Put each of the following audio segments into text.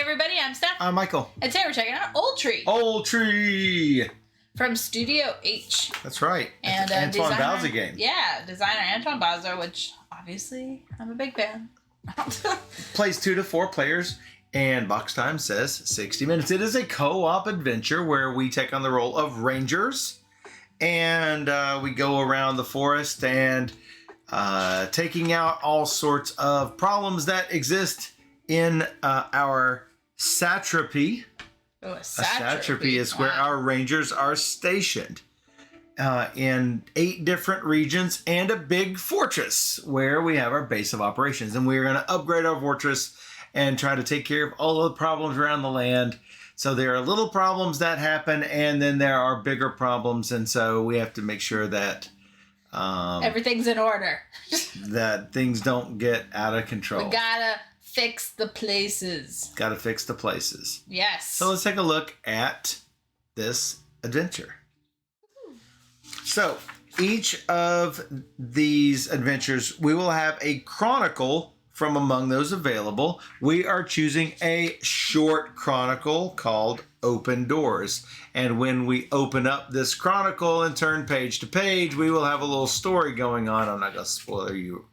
everybody, I'm Steph. I'm Michael. And today we're checking out Oltréé. Oltréé! From Studio H. That's right. And Antoine Bauza game. Yeah, designer Antoine Bauza, which obviously I'm a big fan. Plays 2 to 4 players, and box time says 60 minutes. It is a co-op adventure where we take on the role of rangers, and we go around the forest and taking out all sorts of problems that exist in our satrapy. Oh, a satrapy is where our rangers are stationed in 8 different regions and a big fortress where we have our base of operations. And we're going to upgrade our fortress and try to take care of all of the problems around the land. So there are little problems that happen, and then there are bigger problems. And so we have to make sure that everything's in order. that things don't get out of control. We gotta fix the places. Gotta fix the places. Yes. So let's take a look at this adventure. So each of these adventures, we will have a chronicle from among those available. We are choosing a short chronicle called Open Doors. And when we open up this chronicle and turn page to page, we will have a little story going on. I'm not going to spoil you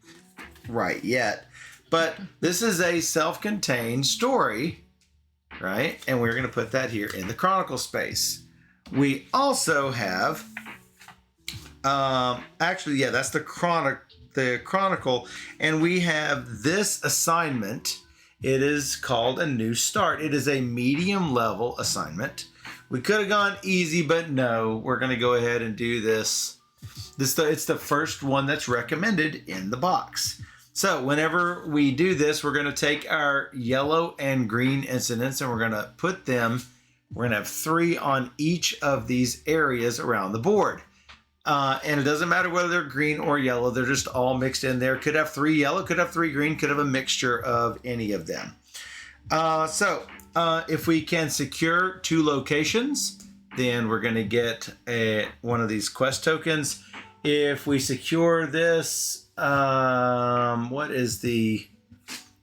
right yet. But this is a self-contained story, right? And we're going to put that here in the chronicle space. We also have, that's the chronicle, and we have this assignment. It is called a New Start. It is a medium level assignment. We could have gone easy, but no, we're going to go ahead and do this. It's the first one that's recommended in the box. So whenever we do this, we're going to take our yellow and green incidents and we're going to put them, we're going to have 3 on each of these areas around the board. And it doesn't matter whether they're green or yellow, they're just all mixed in there. Could have 3 yellow, could have 3 green, could have a mixture of any of them. If we can secure 2 locations, then we're going to get one of these quest tokens. If we secure this, what is the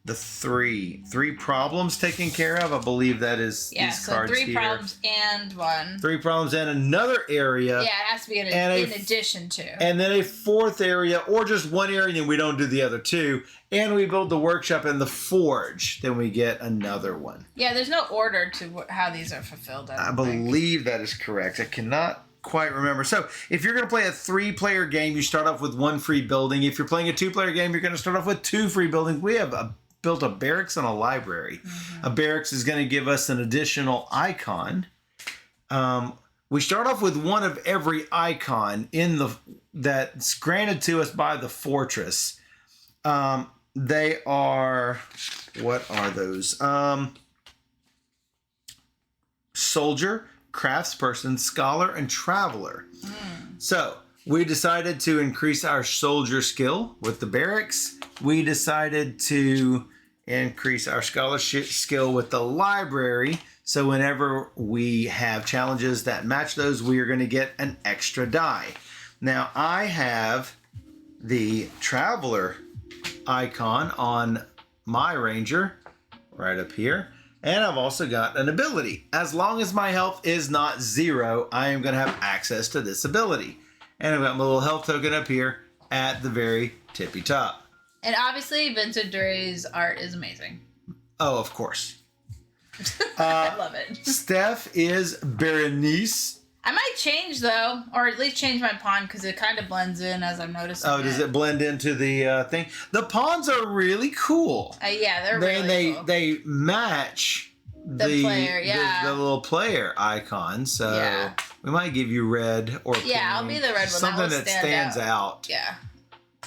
3 problems taken care of? I believe that is these cards here. 3 problems and 1. 3 problems and another area. Yeah, it has to be in addition to. And then a 4th area, or just 1 area, and we don't do the other 2. And we build the workshop and the forge, then we get another one. Yeah, there's no order to how these are fulfilled. I believe that is correct. I cannot quite remember. So if you're going to play a 3-player game, you start off with 1 free building. If you're playing a 2-player game, you're going to start off with 2 free buildings. We have built a barracks and a library. Mm-hmm. A barracks is going to give us an additional icon. We start off with 1 of every icon that's granted to us by the fortress. They are, what are those? Soldier, craftsperson, scholar, and traveler. So we decided to increase our soldier skill with the barracks. We decided to increase our scholarship skill with the library. So whenever we have challenges that match those, we are going to get an extra die. Now I have the traveler icon on my ranger right up here. And I've also got an ability. As long as my health is not 0, I am going to have access to this ability. And I've got my little health token up here at the very tippy top. And obviously, Vincent Duré's art is amazing. Oh, of course. I love it. Steph is Berenice. I might change, though, or at least change my pawn, because it kind of blends in as I'm noticing. Oh, does it blend into the thing? The pawns are really cool. Yeah, they're really cool. They match the player, the little player icon. So yeah. We might give you red or pink. Yeah, I'll be the red one. Something that stands out. Yeah.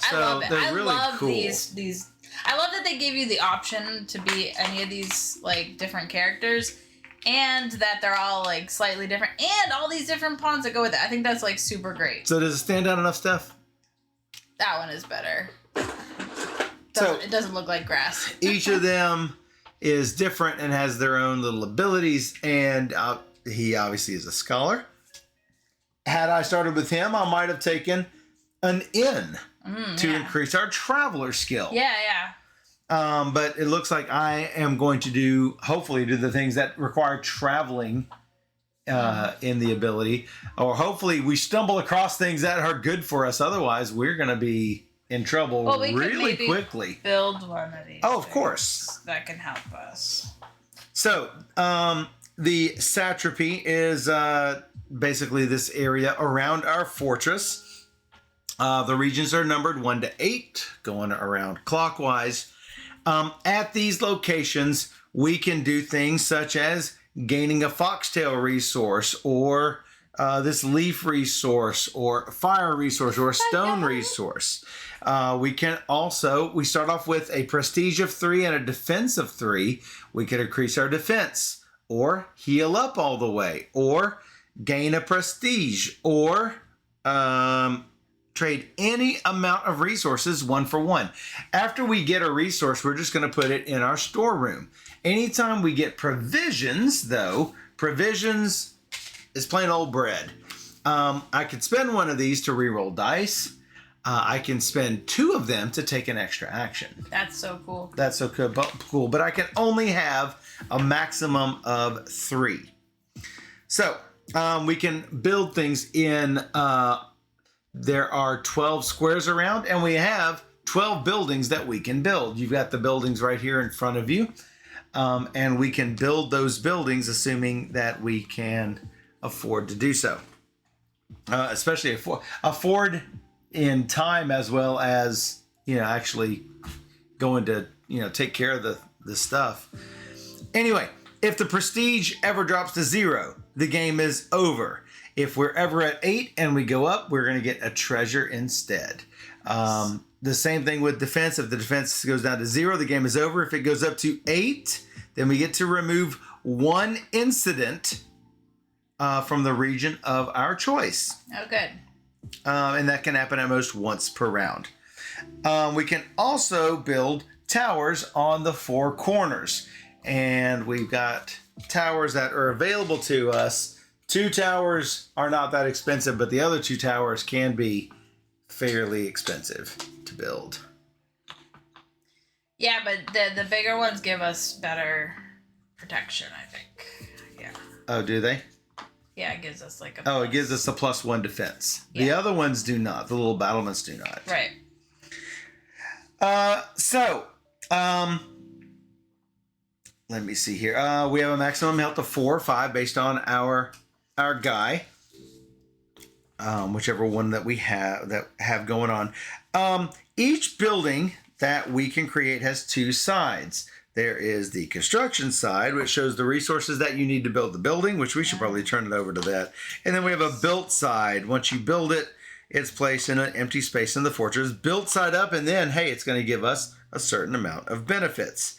So I love it. They're really love cool. these. I love that they give you the option to be any of these like different characters, and that they're all like slightly different, and all these different pawns that go with it. I think that's like super great. So does it stand out enough, Steph? That one is better. It doesn't look like grass. Each of them is different and has their own little abilities, and he obviously is a scholar. Had I started with him, I might have taken an inn to increase our traveler skill. Yeah, yeah. But it looks like I am going to hopefully do the things that require traveling in the ability. Or hopefully we stumble across things that are good for us. Otherwise, we're going to be in trouble really quickly. Build one of these. Oh, of course. That can help us. So, the satrapy is basically this area around our fortress. The regions are numbered 1 to 8, going around clockwise. At these locations, we can do things such as gaining a foxtail resource, or this leaf resource, or fire resource, or a stone resource. We start off with a prestige of 3 and a defense of 3. We can increase our defense, or heal up all the way, or gain a prestige, or trade any amount of resources 1 for 1. After we get a resource, we're just going to put it in our storeroom. Anytime we get provisions, though, provisions is plain old bread. I could spend one of these to reroll dice. I can spend 2 of them to take an extra action. That's so cool. That's so cool. But I can only have a maximum of 3. So we can build things in. There are 12 squares around, and we have 12 buildings that we can build. You've got the buildings right here in front of you. And we can build those buildings assuming that we can afford to do so. Especially afford in time, as well as, actually going to, take care of the stuff. Anyway, if the prestige ever drops to 0, the game is over. If we're ever at 8 and we go up, we're going to get a treasure instead. The same thing with defense. If the defense goes down to 0, the game is over. If it goes up to 8, then we get to remove 1 incident from the region of our choice. Oh, good. And that can happen at most once per round. We can also build towers on the 4 corners. And we've got towers that are available to us. 2 towers are not that expensive, but the other 2 towers can be fairly expensive to build. Yeah, but the bigger ones give us better protection, I think. Yeah. Oh, do they? Yeah, it gives us like a... Oh, it gives us a +1 defense. Yeah. The other ones do not. The little battlements do not. Right. Let me see here. We have a maximum health of 4 or 5 based on our guy. Whichever one that we have going on. Each building that we can create has 2 sides. There is the construction side, which shows the resources that you need to build the building, which we should probably turn it over to that. And then we have a built side. Once you build it, it's placed in an empty space in the fortress. Built side up, and then, hey, it's going to give us a certain amount of benefits.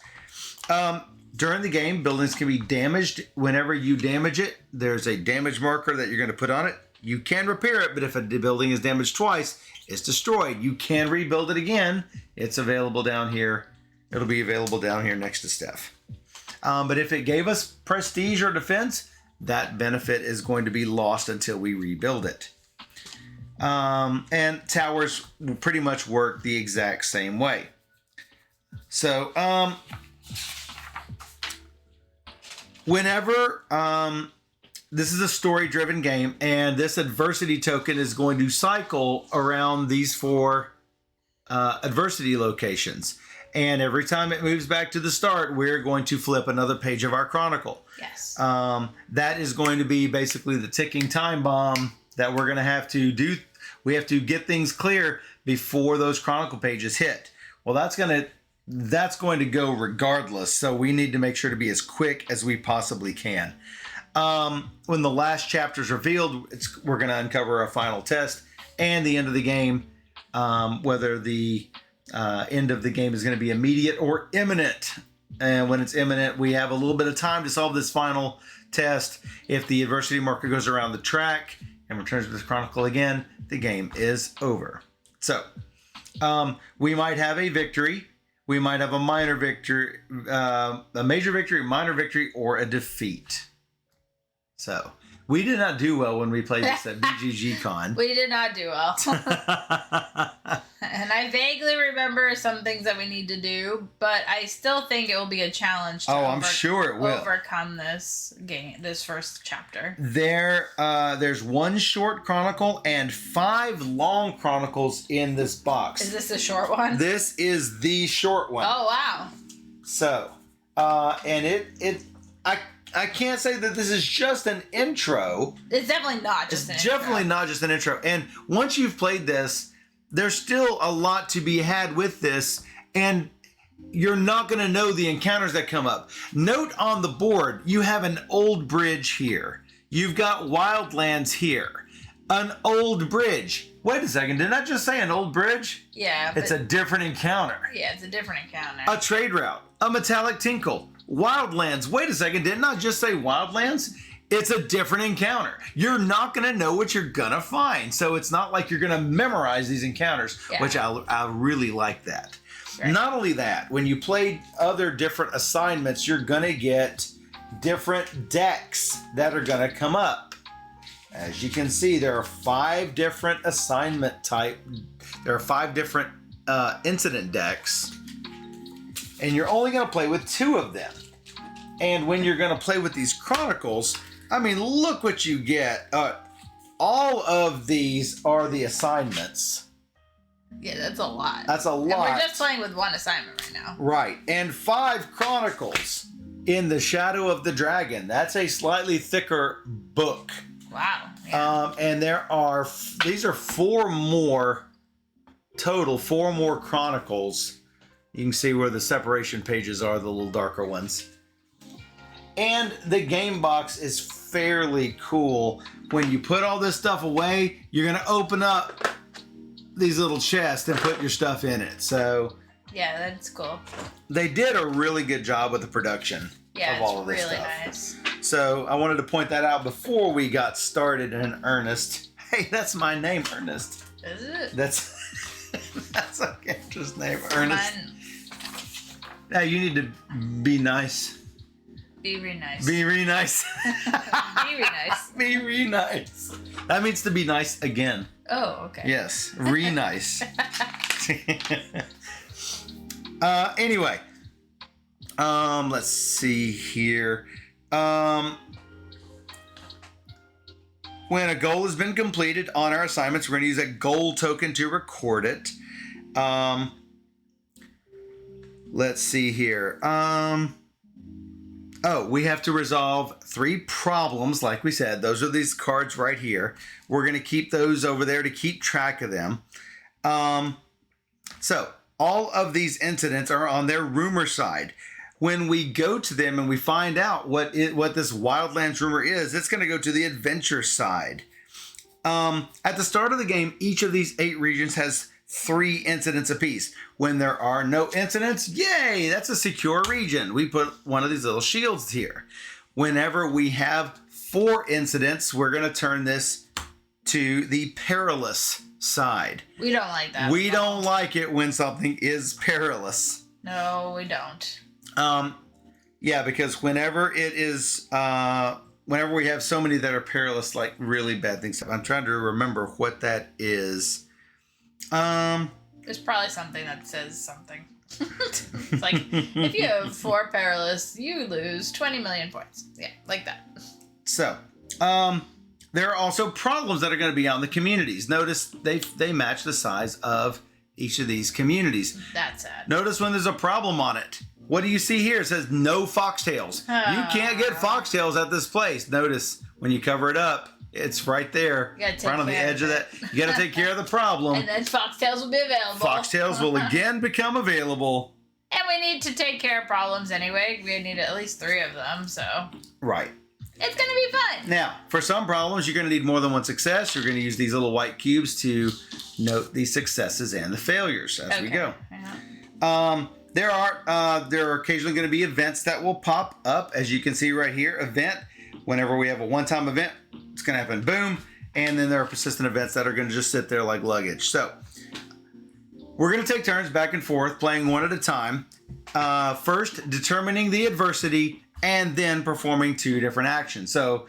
During the game, buildings can be damaged. Whenever you damage it, there's a damage marker that you're going to put on it. You can repair it, but if a building is damaged twice, it's destroyed. You can rebuild it again. It's available down here. It'll be available down here next to Steph. But if it gave us prestige or defense, that benefit is going to be lost until we rebuild it. And towers will pretty much work the exact same way. So, whenever this is a story-driven game, and this adversity token is going to cycle around these 4 adversity locations. And every time it moves back to the start, we're going to flip another page of our chronicle. Yes. That is going to be basically the ticking time bomb that we're going to have to do. We have to get things clear before those chronicle pages hit. Well, that's going to go regardless. So we need to make sure to be as quick as we possibly can. When the last chapter is revealed, we're going to uncover a final test and the end of the game, whether the end of the game is going to be immediate or imminent. And when it's imminent, we have a little bit of time to solve this final test. If the adversity marker goes around the track and returns to the chronicle again, the game is over. So we might have a victory. We might have a minor victory, a major victory, minor victory, or a defeat. So we did not do well when we played this at BGG Con. We did not do well. And I vaguely remember some things that we need to do, but I still think it will be a challenge to I'm sure it will. overcome this first chapter. There's 1 short chronicle and 5 long chronicles in this box. Is this the short one? This is the short one. Oh, wow. So, and I can't say that this is just an intro. It's definitely not just an intro. It's definitely not just an intro. And once you've played this, there's still a lot to be had with this, and you're not going to know the encounters that come up. Note on the board, you have an old bridge here. You've got wildlands here. An old bridge. Wait a second, didn't I just say an old bridge? Yeah. It's a different encounter. Yeah, it's a different encounter. A trade route. A metallic tinkle. Wildlands. Wait a second, didn't I just say wildlands? It's a different encounter. You're not going to know what you're going to find. So it's not like you're going to memorize these encounters, which I really like that. Right. Not only that, when you play other different assignments, you're going to get different decks that are going to come up. As you can see, there are 5 different assignment type. There are 5 different incident decks. And you're only going to play with 2 of them. And when you're going to play with these chronicles, I mean, look what you get. All of these are the assignments. Yeah, that's a lot. That's a lot. And we're just playing with 1 assignment right now. Right. And 5 chronicles in the Shadow of the Dragon. That's a slightly thicker book. Wow. Yeah. And these are 4 more total, 4 more chronicles. You can see where the separation pages are, the little darker ones. And the game box is fairly cool. When you put all this stuff away, you're going to open up these little chests and put your stuff in it. So yeah, that's cool. They did a really good job with the production of all of this stuff. Yeah, it's really nice. So I wanted to point that out before we got started in earnest. Hey, that's my name, Ernest. Is it? That's a character's name, Ernest. Fun. Now you need to be nice. Be re nice. Be re nice. Be re nice. Be re nice. That means to be nice again. Oh, okay. Yes, re nice. Anyway, let's see here. When a goal has been completed on our assignments, we're going to use a goal token to record it. Let's see here. We have to resolve 3 problems, like we said. Those are these cards right here. We're going to keep those over there to keep track of them. So all of these incidents are on their rumor side. When we go to them and we find out what this Wildlands rumor is, it's going to go to the adventure side. At the start of the game, each of these 8 regions has 3 incidents apiece. When there are no incidents, yay, that's a secure region. We put one of these little shields here. Whenever we have 4 incidents, we're going to turn this to the perilous side. We don't like that. We don't like it when something is perilous. No, we don't. Yeah, because whenever it is, whenever we have so many that are perilous, like really bad things, I'm trying to remember what that is. There's probably something that says something. It's like, if you have 4 perilous, you lose 20 million points. Yeah, like that. So, there are also problems that are going to be on the communities. Notice they match the size of each of these communities. That's sad. Notice when there's a problem on it. What do you see here? It says no foxtails. You can't get foxtails at this place. Notice when you cover it up, it's right there, right on the edge of that. You got to take care of the problem. And then foxtails will be available. Foxtails will again become available. And we need to take care of problems anyway. We need at least 3 of them, so. Right. It's going to be fun. Now, for some problems, you're going to need more than 1 success. You're going to use these little white cubes to note the successes and the failures as we go. Yeah. There are occasionally going to be events that will pop up. As you can see right here, event. Whenever we have a one-time event, it's going to happen, boom. And then there are persistent events that are going to just sit there like luggage. So we're going to take turns back and forth, playing one at a time. First, determining the adversity, and then performing 2 different actions. So,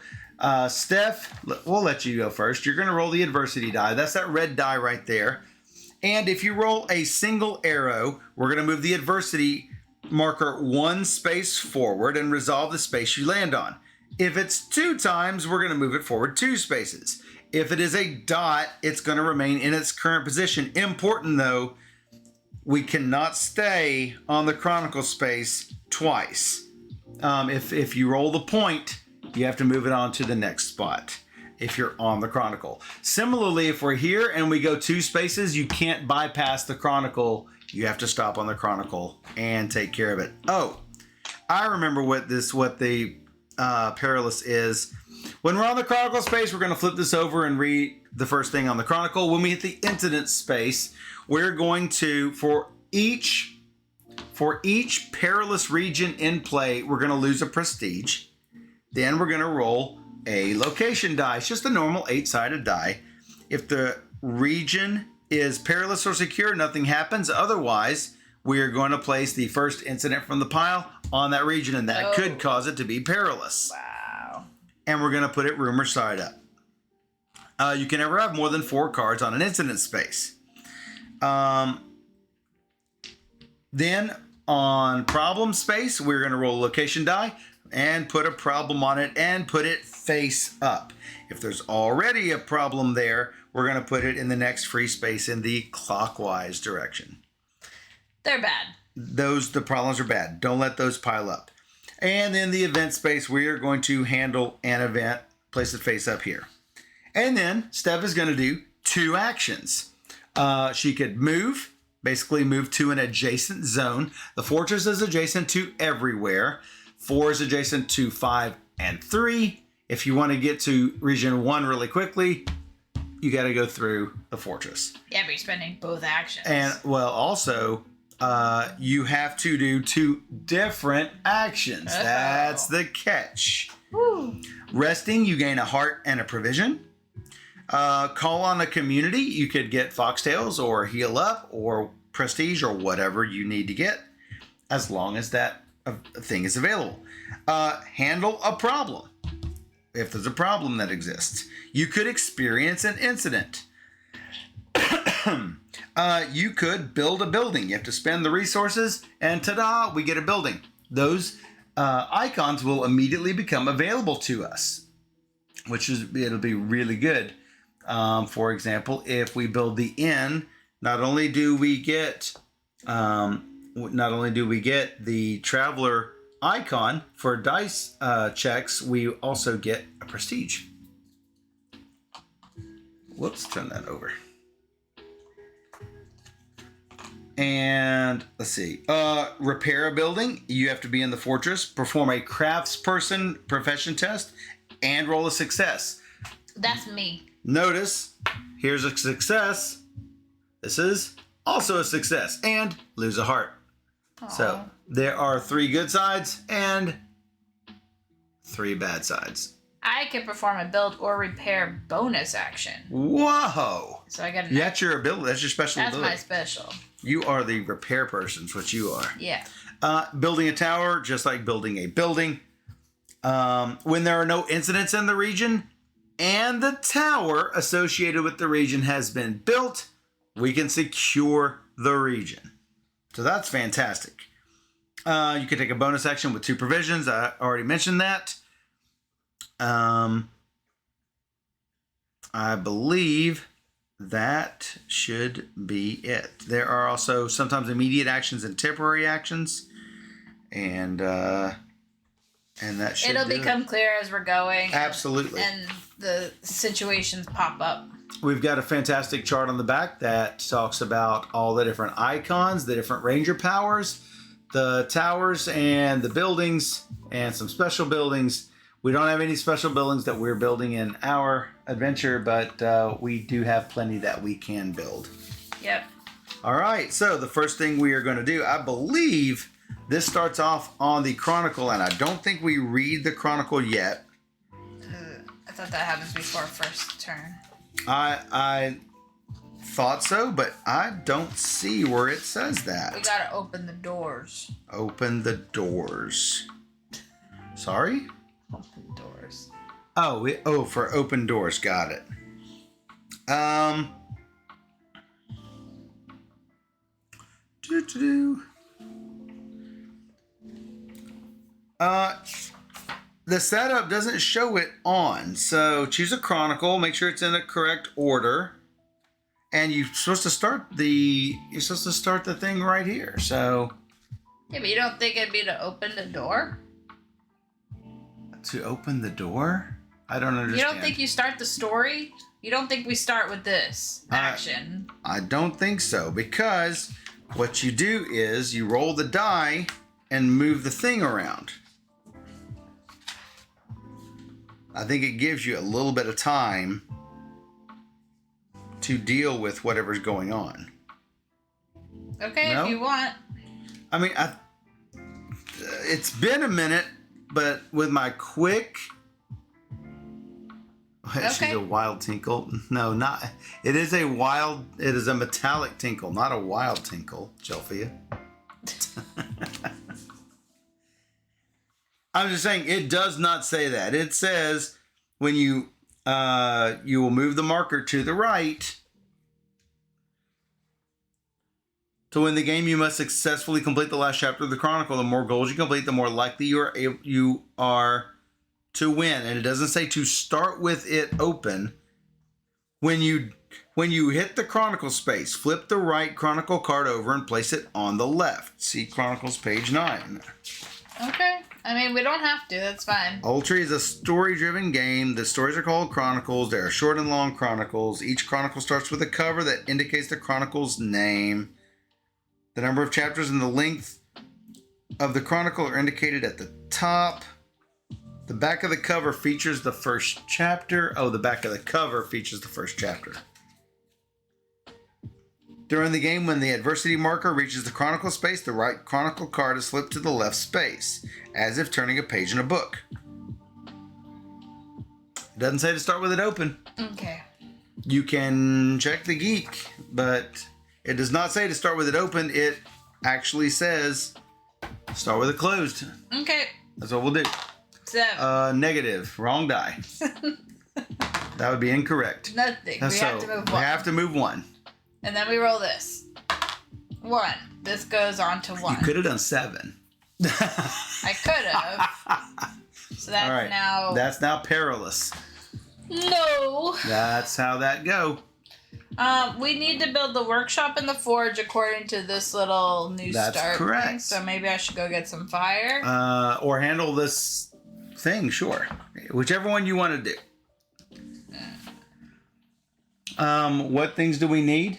Steph, we'll let you go first. You're going to roll the adversity die. That's that red die right there. And if you roll a single arrow, we're going to move the adversity marker 1 space forward and resolve the space you land on. If it's 2 times, we're going to move it forward 2 spaces. If it is a dot, it's going to remain in its current position. Important though, we cannot stay on the Chronicle space twice. If you roll the point, you have to move it on to the next spot if you're on the Chronicle. Similarly, if we're here and we go 2 spaces, you can't bypass the Chronicle. You have to stop on the Chronicle and take care of it. Oh, I remember what the perilous is. When we're on the Chronicle space, we're going to flip this over and read the first thing on the Chronicle. When we hit the incident space, we're going to, for each perilous region in play, we're going to lose a prestige. Then we're going to roll a location die. It's just a normal 8-sided die. If the region is perilous or secure, nothing happens. Otherwise, we are going to place the first incident from the pile on that region, and that could cause it to be perilous. Wow. And we're going to put it rumor side up. You can never have more than 4 cards on an incident space. Then on problem space, we're going to roll a location die and put a problem on it and put it face up. If there's already a problem there, we're going to put it in the next free space in the clockwise direction. They're bad. The problems are bad. Don't let those pile up. And then the event space, we are going to handle an event, place it face up here. And then Steph is going to do 2 actions. She could move, basically move to an adjacent zone. The fortress is adjacent to everywhere. 4 is adjacent to 5 and 3. If you want to get to region 1 really quickly, you got to go through the fortress. Yeah, but you're spending both actions. And, well, also, you have to do 2 different actions. Oh. That's the catch. Woo. Resting, you gain a heart and a provision. Call on a community. You could get foxtails or heal up or prestige or whatever you need to get, as long as that thing is available. Handle a problem. If there's a problem that exists, you could experience an incident. You could build a building. You have to spend the resources, and ta-da, we get a building. Those icons will immediately become available to us, it'll be really good. For example, if we build the inn, not only do we get the traveler icon for dice checks, we also get a prestige. Whoops, turn that over. And let's see. Repair a building. You have to be in the fortress, perform a craftsperson profession test, and roll a success. That's me. Notice, here's a success. This is also a success. And lose a heart. Aww. So there are 3 good sides and 3 bad sides. I can perform a build or repair bonus action. Whoa! So I got That's your ability. That's your special ability. That's my special. You are the repair person, is what you are. Yeah. Building a tower, just like building a building. When there are no incidents in the region and the tower associated with the region has been built, we can secure the region. So that's fantastic. You can take a bonus action with 2 provisions. I already mentioned that. I believe that should be it. There are also sometimes immediate actions and temporary actions, and that should. It'll become clear as we're going. Absolutely. And the situations pop up. We've got a fantastic chart on the back that talks about all the different icons, the different ranger powers, the towers and the buildings, and some special buildings. We don't have any special buildings that we're building in our adventure, but we do have plenty that we can build. Yep. All right, so the first thing we are going to do, I believe this starts off on the Chronicle, and I don't think we read the Chronicle yet. I thought that happens before first turn. I thought so, but I don't see where it says that. We gotta open the doors. Open the doors. Sorry? Open doors. Oh, for open doors. Got it. The setup doesn't show it on, so choose a chronicle. Make sure it's in the correct order, and you're supposed to start the thing right here. So Yeah, but you don't think it'd be to open the door? to open the door, I don't understand. You don't think you start the story? You don't think we start with this action? I don't think so, because what you do is you roll the die and move the thing around. I think it gives you a little bit of time to deal with whatever's going on. Okay, No? if you want. I mean, it's been a minute, but with my quick... She's Okay. a wild tinkle. No, not... It is a metallic tinkle, not a wild tinkle, Jelfia. I'm just saying, it does not say that. It says when you will move the marker to the right. To win the game, you must successfully complete the last chapter of the Chronicle. The more goals you complete, the more likely you are to win. And it doesn't say to start with it open. When you hit the Chronicle space, flip the right Chronicle card over and place it on the left. See Chronicles page 9. Okay. I mean, we don't have to. That's fine. Oltréé is a story-driven game. The stories are called Chronicles. They are short and long chronicles. Each chronicle starts with a cover that indicates the chronicle's name. The number of chapters and the length of the chronicle are indicated at the top. The back of the cover features the first chapter. Oh, the back of the cover features the first chapter. During the game, when the adversity marker reaches the chronicle space, the right chronicle card is flipped to the left space, as if turning a page in a book. It doesn't say to start with it open. Okay. You can check the geek, but it does not say to start with it open. It actually says start with it closed. Okay. That's what we'll do. 7. Negative. Wrong die. That would be incorrect. Nothing. We have to move 1. We have to move 1. And then we roll this. 1. This goes on to 1. You could have done 7. I could have. So that's All right. now... That's now perilous. No. That's how that go. We need to build the workshop and the forge according to this little new That's start correct. thing. So maybe I should go get some fire. Or handle this thing, sure. Whichever one you want to do. What things do we need?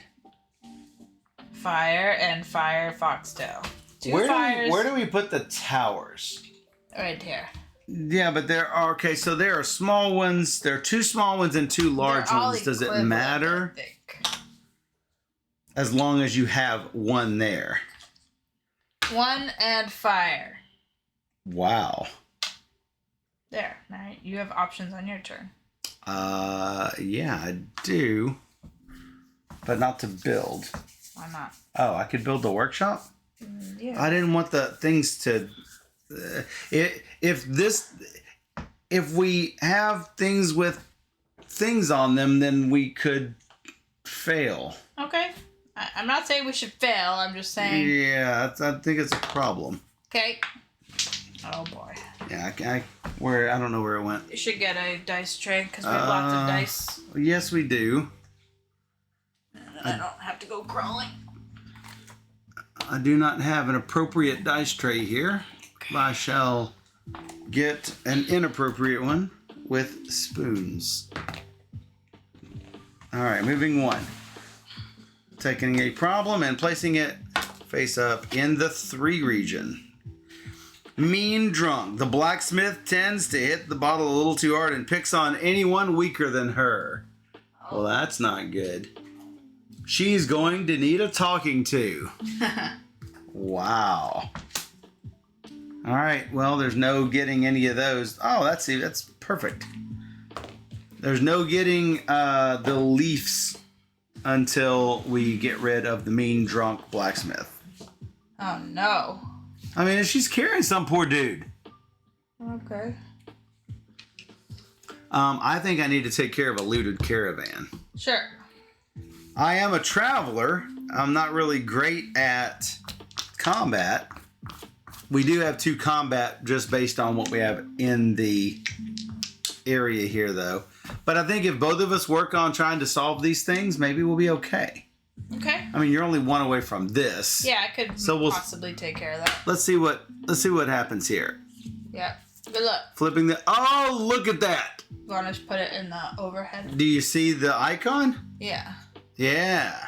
Fire and fire foxtail. 2 Where fires. where do we put the towers? Right here. Yeah, but there are, okay, so there are small ones. There are 2 small ones and 2 large They're all ones. Does it equivalent, matter? I think. As long as you have 1 there. 1 and fire. Wow. There. Now you have options on your turn. Yeah, I do. But not to build. Why not? Oh, I could build the workshop? Yeah. I didn't want the things to... If we have things with things on them, then we could fail. Okay. I'm not saying we should fail. I'm just saying. Yeah, I think it's a problem. Okay. Oh boy. Yeah, I don't know where it went. You should get a dice tray because we have lots of dice. Yes, we do. And I don't have to go crawling. I do not have an appropriate dice tray here. Okay. I shall get an inappropriate one with spoons. All right, moving 1. Taking a problem and placing it face up in the 3 region. Mean drunk. The blacksmith tends to hit the bottle a little too hard and picks on anyone weaker than her. Well, that's not good. She's going to need a talking to. Wow. All right. Well, there's no getting any of those. Oh, that's perfect. There's no getting the leaves until we get rid of the mean drunk blacksmith. Oh no. I mean, she's carrying some poor dude. Okay. I think I need to take care of a looted caravan. Sure. I am a traveler. I'm not really great at combat. We do have 2 combat just based on what we have in the area here, though. But I think if both of us work on trying to solve these things, maybe we'll be okay. Okay. I mean, you're only 1 away from this. Yeah, I could possibly take care of that. Let's see what happens here. Yeah. Good luck. Flipping the... Oh, look at that! You want to put it in the overhead? Do you see the icon? Yeah. Yeah.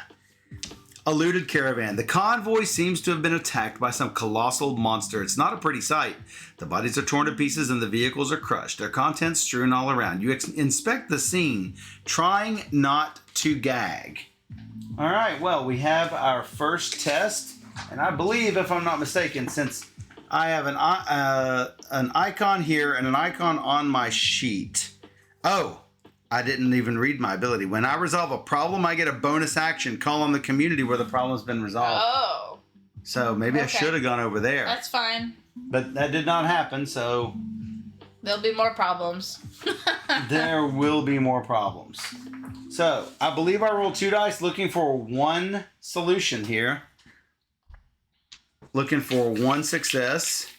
Eluded caravan. The convoy seems to have been attacked by some colossal monster. It's not a pretty sight. The bodies are torn to pieces and the vehicles are crushed. Their contents strewn all around. You inspect the scene, trying not to gag. All right, well, we have our first test. And I believe, if I'm not mistaken, since I have an icon here and an icon on my sheet. Oh, I didn't even read my ability. When I resolve a problem, I get a bonus action. Call on the community where the problem's been resolved. Oh. So maybe I should have gone over there. That's fine. But that did not happen, so... There'll be more problems. There will be more problems. So, I believe I rolled 2 dice looking for 1 solution here. Looking for 1 success.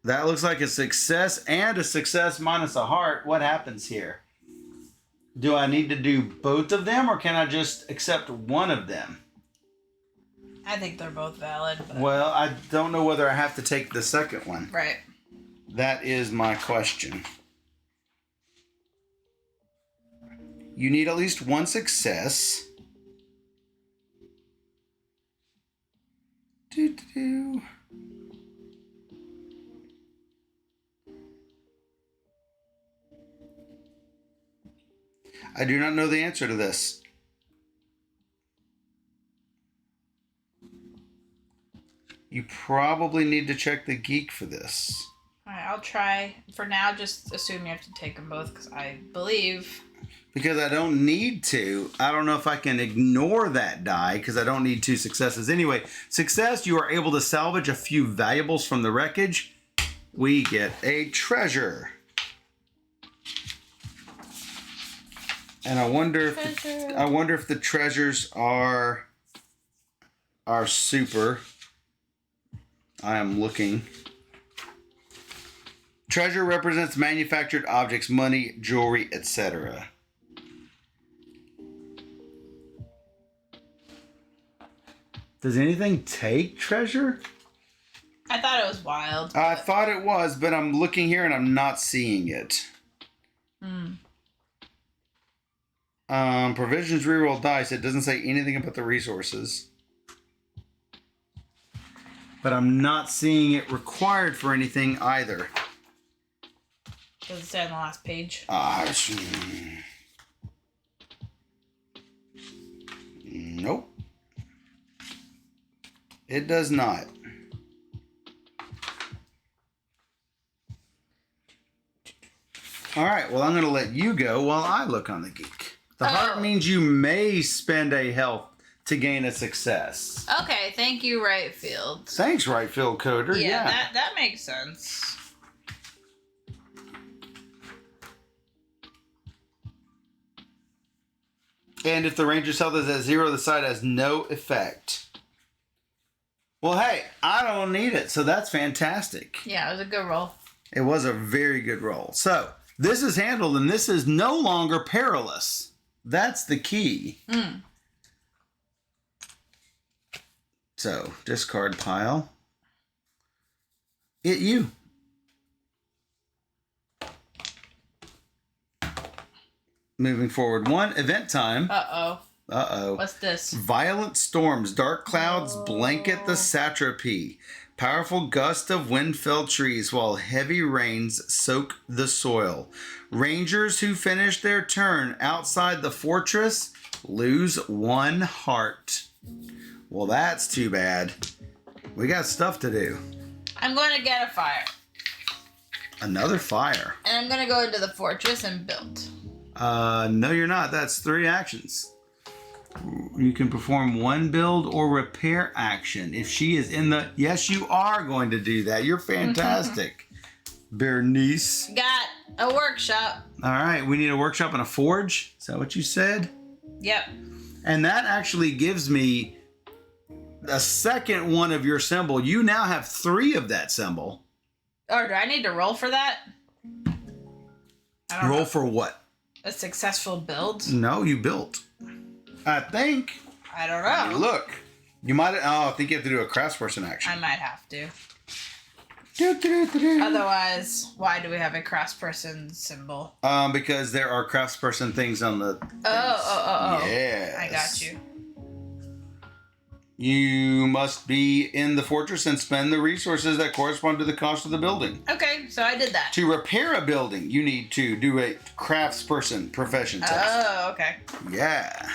That looks like a success and a success minus a heart. What happens here? Do I need to do both of them or can I just accept one of them? I think they're both valid. But... Well, I don't know whether I have to take the second one. Right. That is my question. You need at least 1 success. Doo-doo-doo. I do not know the answer to this. You probably need to check the geek for this. Alright, I'll try. For now, just assume you have to take them both, because I believe... Because I don't need to. I don't know if I can ignore that die, because I don't need 2 successes. Anyway, success, you are able to salvage a few valuables from the wreckage. We get a treasure. And I wonder if the treasures are super. I am looking. Treasure represents manufactured objects, money, jewelry, etc. Does anything take treasure? I thought it was wild. I thought it was, but I'm looking here and I'm not seeing it. Provisions reroll dice. It doesn't say anything about the resources. But I'm not seeing it required for anything either. Does it say on the last page? Nope. It does not. All right, well, I'm going to let you go while I look on the geek. The heart means you may spend a health to gain a success. Okay, thank you, right field. Thanks, right field coder. Yeah. That makes sense. And if the ranger's health is at 0, the side has no effect. Well, hey, I don't need it, so that's fantastic. Yeah, it was a good roll. It was a very good roll. So, this is handled, and this is no longer perilous. That's the key. So, discard pile. You. Moving forward 1, event time. Uh-oh. What's this? Violent storms, dark clouds blanket the satrapy. Powerful gust of wind fell trees while heavy rains soak the soil. Rangers who finish their turn outside the fortress lose 1 heart. Well, that's too bad. We got stuff to do. I'm going to get a fire. Another fire. And I'm going to go into the fortress and build. No, you're not. That's 3 actions. You can perform 1 build or repair action. If she is in the... Yes, you are going to do that. You're fantastic. Bernice. Got a workshop. All right. We need a workshop and a forge. Is that what you said? Yep. And that actually gives me a second one of your symbol. You now have 3 of that symbol. Or do I need to roll for that? I don't Roll know. for what? A successful build? No, you built. I think. I don't know. Look. You might. Oh, I think you have to do a craftsperson action. I might have to. Do. Otherwise, why do we have a craftsperson symbol? Because there are craftsperson things on the. Oh. Yes. I got you. You must be in the fortress and spend the resources that correspond to the cost of the building. Okay, so I did that. To repair a building, you need to do a craftsperson profession test. Oh, okay. Yeah.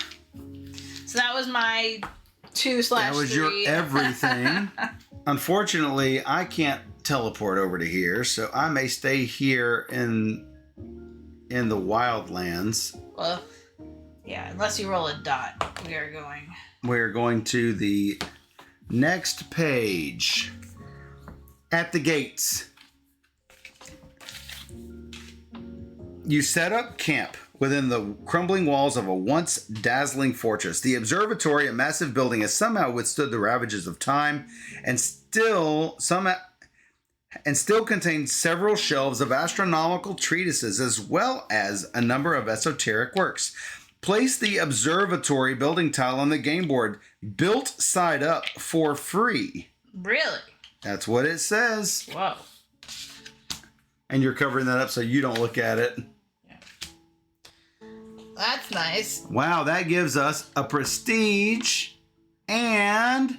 So that was my 2/3. That was your everything. Unfortunately, I can't teleport over to here, so I may stay here in the wildlands. Well, yeah, unless you roll a dot, we are going. We're going to the next page. At the gates. You set up camp within the crumbling walls of a once dazzling fortress. The observatory, a massive building, has somehow withstood the ravages of time and still contains several shelves of astronomical treatises as well as a number of esoteric works. Place the observatory building tile on the game board. Built side up for free. Really? That's what it says. Whoa. And you're covering that up so you don't look at it. Yeah. That's nice. Wow, that gives us a prestige and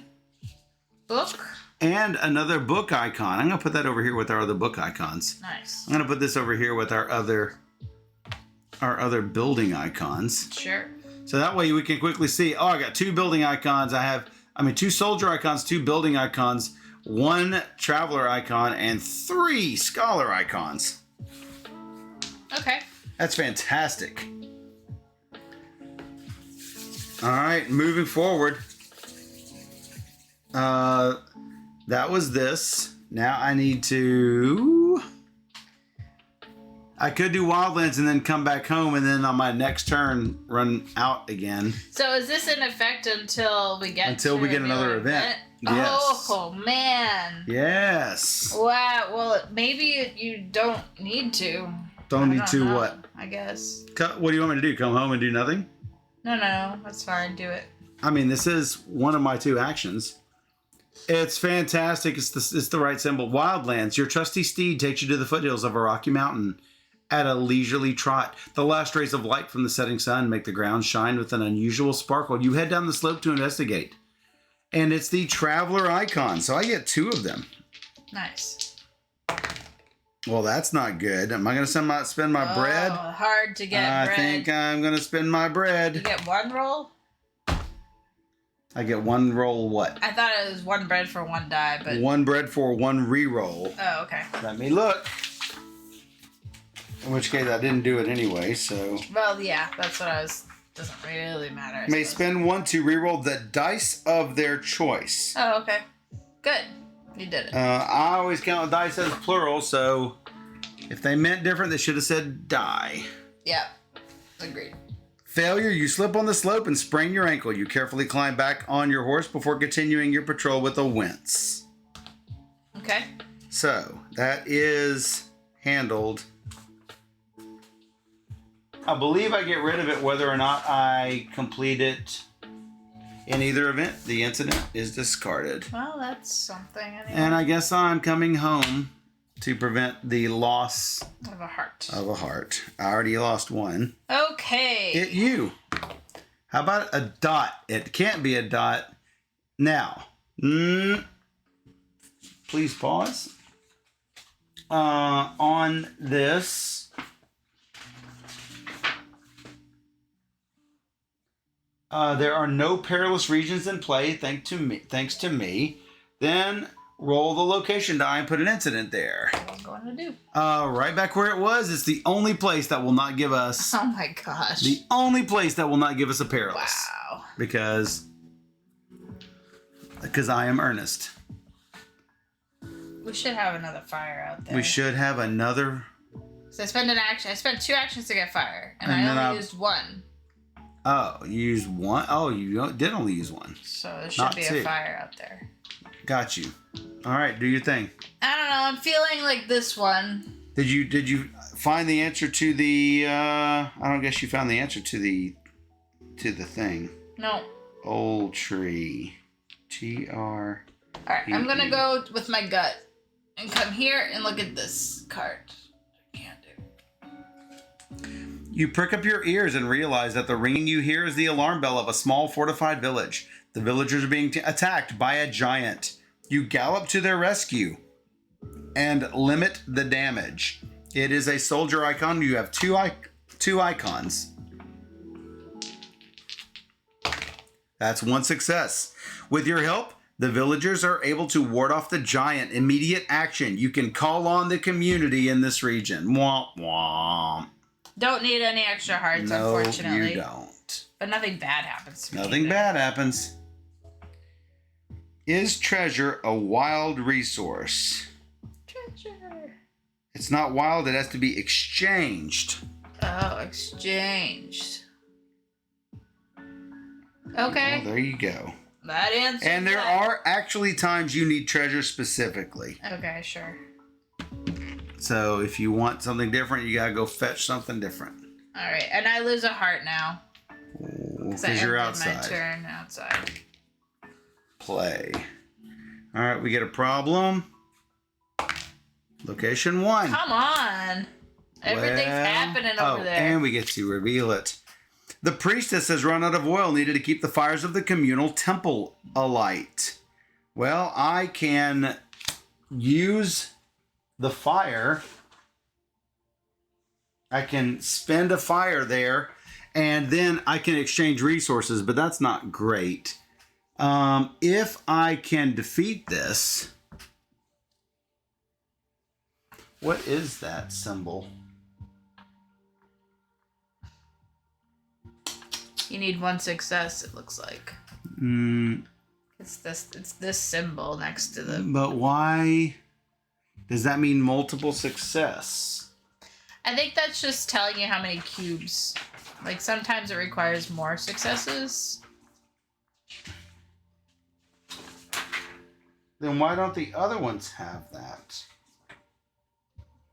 Book? and another book icon. I'm going to put that over here with our other book icons. Nice. I'm going to put this over here with our other building icons. Sure. So that way we can quickly see, oh, I got 2 building icons. 2 soldier icons, 2 building icons, 1 traveler icon, and 3 scholar icons. Okay. That's fantastic. All right, moving forward. That was this. Now I need to... I could do Wildlands and then come back home and then on my next turn run out again. So is this in effect until we get another event? Yes. Oh, man. Yes. Wow. Well, maybe you don't need to. Don't need I to don't know, what? I guess. What do you want me to do? Come home and do nothing? No. That's fine. Do it. I mean, this is one of my 2 actions. It's fantastic. It's the right symbol. Wildlands. Your trusty steed takes you to the foothills of a rocky mountain at a leisurely trot. The last rays of light from the setting sun make the ground shine with an unusual sparkle. You head down the slope to investigate. And it's the traveler icon. So I get 2 of them. Nice. Well, that's not good. Am I going to spend my bread? Hard to get bread. I think I'm going to spend my bread. You get 1 roll? I get 1 roll what? I thought it was 1 bread for 1 die, but... 1 bread for 1 re-roll. Oh, okay. Let me look. In which case I didn't do it anyway, so... Well, yeah, that's what I was... Doesn't really matter. May spend 1 to re-roll the dice of their choice. Oh, okay. Good. You did it. I always count dice as plural, so... If they meant different, they should have said die. Yep. Agreed. Failure, you slip on the slope and sprain your ankle. You carefully climb back on your horse before continuing your patrol with a wince. Okay. So, that is handled. I believe I get rid of it whether or not I complete it in either event. The incident is discarded. Well, that's something anyway. And I guess I'm coming home to prevent the loss of a heart. I already lost 1. Okay. You. How about a dot? It can't be a dot. Now, please pause. On this, there are no perilous regions in play, thanks to me. Then roll the location die and put an incident there. What am I going to do? Right back where it was. It's the only place that will not give us... Oh my gosh. The only place that will not give us a perilous. Wow. Because I am earnest. We should have another fire out there. We should have another... So I spent 2 actions to get fire. And I only used 1. Oh, you used one? Oh, you did only use one. So there should Not be two. a fire out there. Got you. All right, do your thing. I don't know. I'm feeling like this one. Did you find the answer to the? I don't guess you found the answer to the thing. No. Oltréé. TR. All right, I'm gonna go with my gut and come here and look at this card. Can't do. You prick up your ears and realize that the ringing you hear is the alarm bell of a small fortified village. The villagers are being attacked by a giant. You gallop to their rescue and limit the damage. It is a soldier icon. You have two icons. That's one success. With your help, the villagers are able to ward off the giant. Immediate action. You can call on the community in this region. Womp womp. Don't need any extra hearts, No, unfortunately. you don't. But nothing bad happens to me. Nothing either. bad happens. Is treasure a wild resource? Treasure. It's not wild. It has to be exchanged. Oh, exchanged. Okay. Well, there you go. That answers And there that. are actually times you need treasure specifically. Okay, sure. So if you want something different, you gotta go fetch something different. All right, and I lose a heart now. Because you're outside. My turn outside. Play. All right, we get a problem. Location 1. Come on. Everything's happening over there. And we get to reveal it. The priestess has run out of oil needed to keep the fires of the communal temple alight. Well, I can use the fire. I can spend a fire there, and then I can exchange resources, but that's not great. If I can defeat this, what is that symbol? You need one success, it looks like. It's this symbol next to the... But why does that mean multiple success? I think that's just telling you how many cubes. Like, sometimes it requires more successes. Then why don't the other ones have that?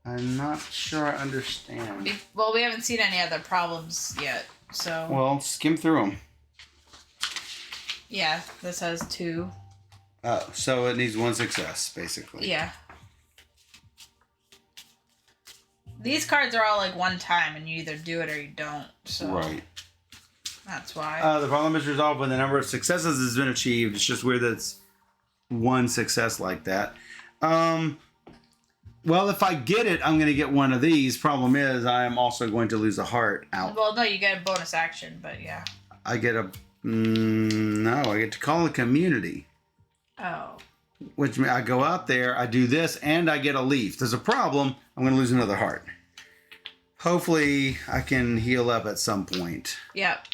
I'm not sure I understand. Well, we haven't seen any other problems yet, so... Well, skim through them. Yeah, this has 2. Oh, so it needs one success, basically. Yeah. These cards are all like one time, and you either do it or you don't, so... Right. That's why. The problem is resolved when the number of successes has been achieved. It's just weird that it's one success like that. Well, if I get it, I'm going to get one of these. Problem is, I am also going to lose a heart out. Well, no, you get a bonus action, but yeah. I get a... no, I get to call a community. Oh. Which means I go out there, I do this, and I get a leaf. There's a problem. I'm going to lose another heart. Hopefully, I can heal up at some point. Yep.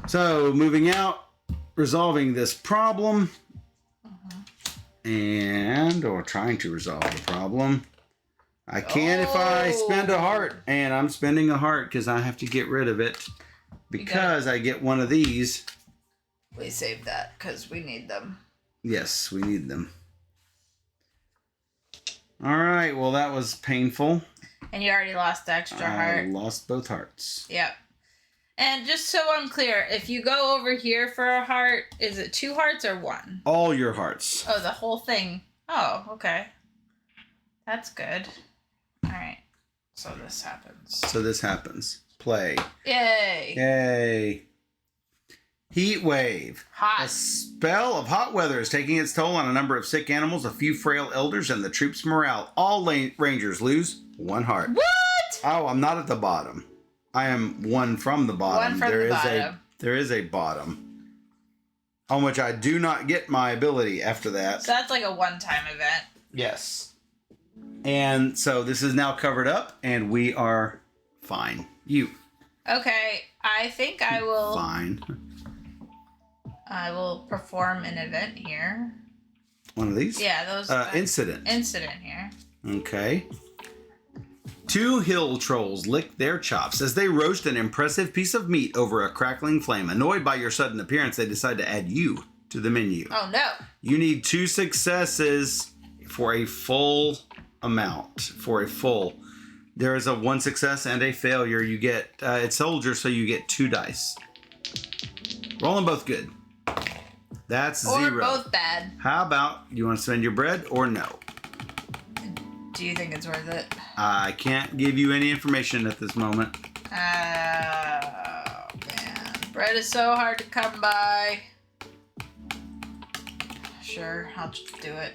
So, moving out, resolving this problem. Or trying to resolve the problem. I can if I spend a heart. And I'm spending a heart because I have to get rid of it. Because I get one of these. We saved that because we need them. Yes, we need them. Alright, well that was painful. And you already lost the extra heart. I lost both hearts. Yep. And just so I'm clear, if you go over here for a heart, is it 2 hearts or 1? All your hearts. Oh, the whole thing. Oh, okay. That's good. Alright. So this happens. Play. Yay. Yay. Heat wave. Hot. A spell of hot weather is taking its toll on a number of sick animals, a few frail elders, and the troops' morale. All rangers lose 1 heart. What? Oh, I'm not at the bottom. I am 1 from the bottom. One from the bottom. There is a bottom. On which I do not get my ability after that. So that's like a one-time event. Yes. And so this is now covered up, and we are fine. You. Okay, I think I will... Fine. I will perform an event here. One of these? Yeah, those... Incident. Incident here. Okay. 2 hill trolls lick their chops as they roast an impressive piece of meat over a crackling flame. Annoyed by your sudden appearance, they decide to add you to the menu. Oh, no. You need 2 successes for a full amount. For a full. There is a 1 success and a failure. You get, it's soldier, so you get 2 dice. Roll them both good. That's or 0. Or both bad. How about, you want to spend your bread or no? Do you think it's worth it? I can't give you any information at this moment. Oh, man. Bread is so hard to come by. Sure, I'll just do it.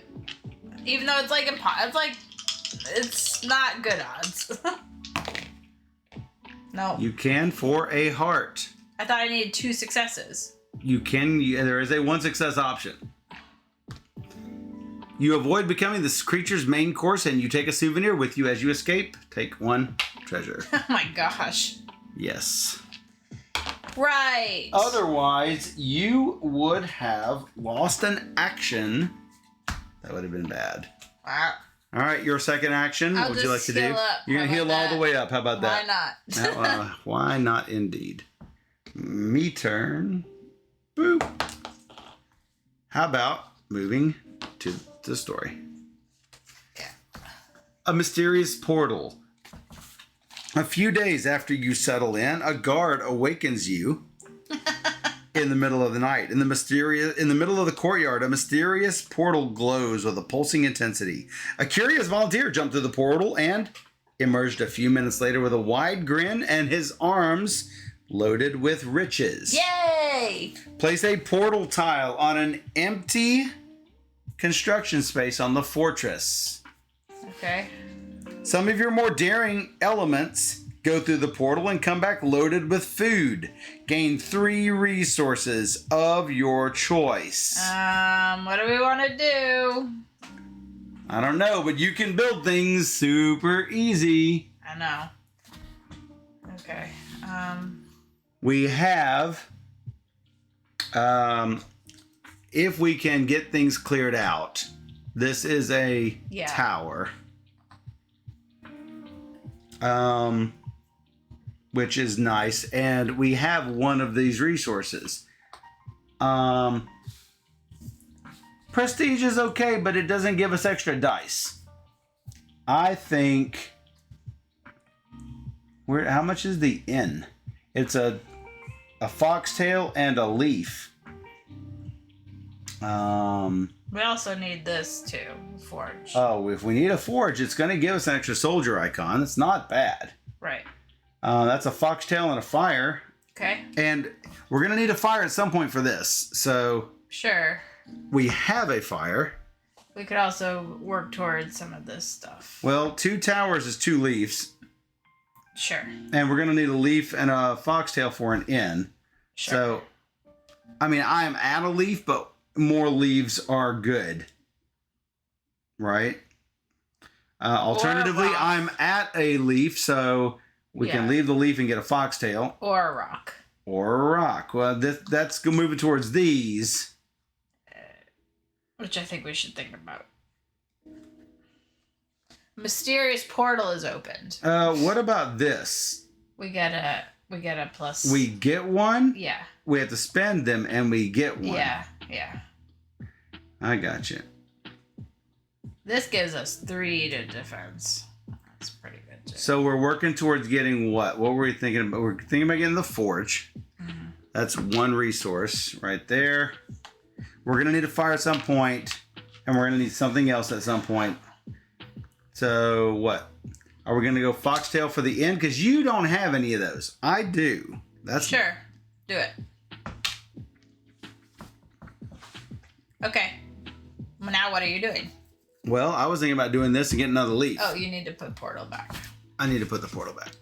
Even though it's like it's not good odds. No. You can for a heart. I thought I needed 2 successes. You can, there is a 1 success option. You avoid becoming this creature's main course and you take a souvenir with you as you escape. Take 1 treasure. Oh my gosh. Yes. Right. Otherwise, you would have lost an action. That would have been bad. Wow. All right, your second action. What would you like to do? Up. You're going to heal all the way up. How about that? Why not? Why not indeed? Me turn. Boop. How about moving to the story? Yeah. A mysterious portal. A few days after you settle in, a guard awakens you in the middle of the night. In the middle of the courtyard, a mysterious portal glows with a pulsing intensity. A curious volunteer jumped through the portal and emerged a few minutes later with a wide grin and his arms loaded with riches. Yay! Place a portal tile on an empty construction space on the fortress. Okay. Some of your more daring elements go through the portal and come back loaded with food. Gain 3 resources of your choice. What do we want to do? I don't know, but you can build things super easy. I know. Okay. We have, if we can get things cleared out, this is a tower. Which is nice, and we have one of these resources. Prestige is okay, but it doesn't give us extra dice. I think. How much is the inn? It's a foxtail and a leaf. We also need this too, forge. Oh, if we need a forge, it's going to give us an extra soldier icon. It's not bad. Right. That's a foxtail and a fire. Okay. And we're going to need a fire at some point for this. So. Sure. We have a fire. We could also work towards some of this stuff. Well, 2 towers is 2 leaves. Sure. And we're going to need a leaf and a foxtail for an inn. Sure. So, I mean, I am at a leaf, but more leaves are good. Right? Alternatively, I'm at a leaf, so we can leave the leaf and get a foxtail. Or a rock. Well, that's moving towards these. Which I think we should think about. Mysterious portal is opened. What about this? We get a plus. We get 1? Yeah. We have to spend them and we get 1. Yeah. I got you. This gives us 3 to defense. That's pretty good too. So we're working towards getting what? What were we thinking about? We're thinking about getting the forge. Mm-hmm. That's 1 resource right there. We're going to need a fire at some point, and we're going to need something else at some point. So what? Are we going to go foxtail for the inn? Because you don't have any of those. I do. That's sure. Do it. Okay. Well, now what are you doing? Well, I was thinking about doing this and getting another leaf. Oh, you need to put portal back. I need to put the portal back.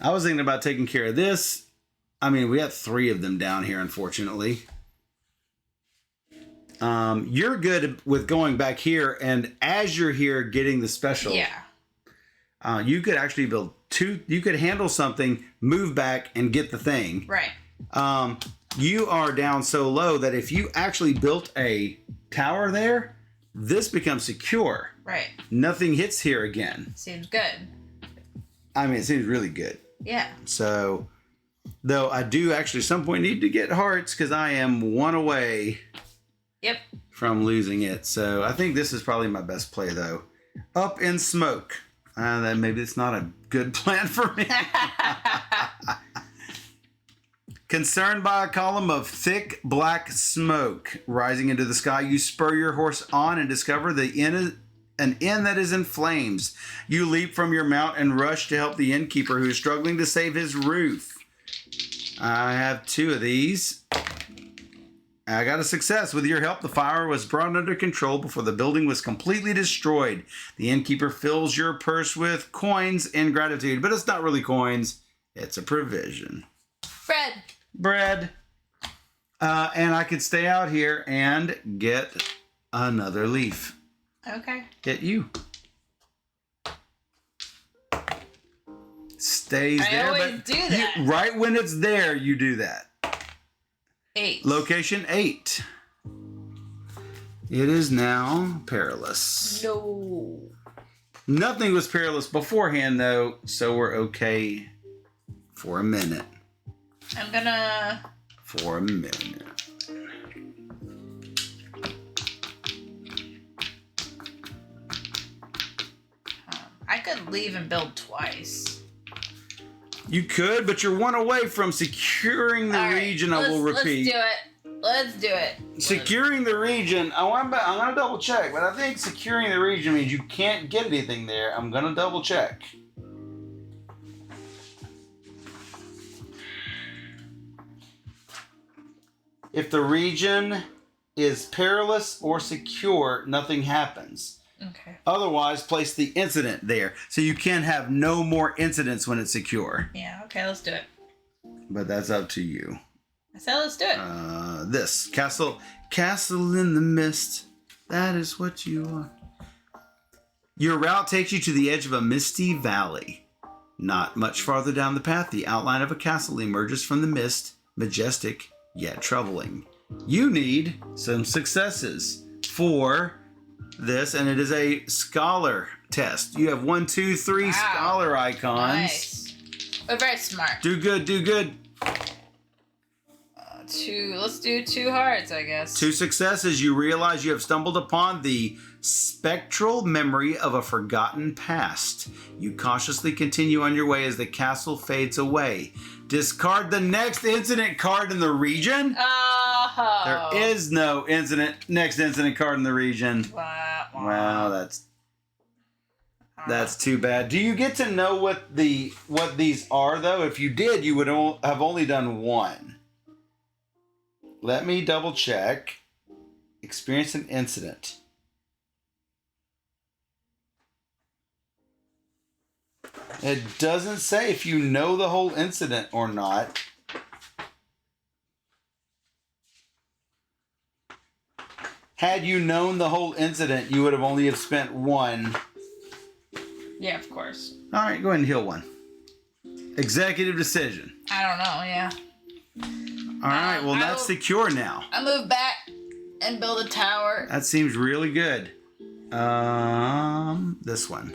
I was thinking about taking care of this. I mean, we have 3 of them down here, unfortunately. You're good with going back here, and as you're here getting the special. Yeah. You could actually build 2. You could handle something, move back, and get the thing. Right. You are down so low that if you actually built a tower there, this becomes secure. Right. Nothing hits here again. Seems good. I mean, it seems really good. Yeah. So, though I do actually at some point need to get hearts because I am one away. Yep. From losing it. So I think this is probably my best play though. Up in smoke. Then maybe it's not a good plan for me. Concerned by a column of thick black smoke rising into the sky, you spur your horse on and discover an inn that is in flames. You leap from your mount and rush to help the innkeeper who is struggling to save his roof. I have 2 of these. I got a success. With your help, the fire was brought under control before the building was completely destroyed. The innkeeper fills your purse with coins in gratitude, but it's not really coins. It's a provision. Bread. And I could stay out here and get another leaf. Okay. Get you. Stays there. I always do that. Right when it's there, you do that. 8. Location 8. It is now perilous. No. Nothing was perilous beforehand, though, so we're okay for a minute. I'm gonna... For a minute. I could leave and build twice. You could, but you're one away from securing the region. I will repeat. Let's do it. Securing the region. I'm gonna double check, but I think securing the region means you can't get anything there. I'm gonna double check. If the region is perilous or secure, nothing happens. Okay. Otherwise, place the incident there. So you can have no more incidents when it's secure. Yeah, okay, let's do it. But that's up to you. I said let's do it. This. Castle in the mist. That is what you want. Your route takes you to the edge of a misty valley. Not much farther down the path, the outline of a castle emerges from the mist, majestic yet troubling. You need some successes for this, and it is a scholar test. You have 1, 2, 3 scholar icons. Nice. We're very smart. Do good, do good. 2. Let's do 2 hearts, I guess. 2 successes. You realize you have stumbled upon the spectral memory of a forgotten past. You cautiously continue on your way as the castle fades away. Discard the next incident card in the region. Oh. There is no next incident card in the region. Wow, that's too bad. Do you get to know what these are though? If you did, you would have only done 1. Let me double check. Experience an incident. It doesn't say if you know the whole incident or not. Had you known the whole incident, you would have only have spent 1. Yeah, of course. All right, go ahead and heal 1. Executive decision. I don't know, yeah. All right, well, that's secure now. I move back and build a tower. That seems really good. This one.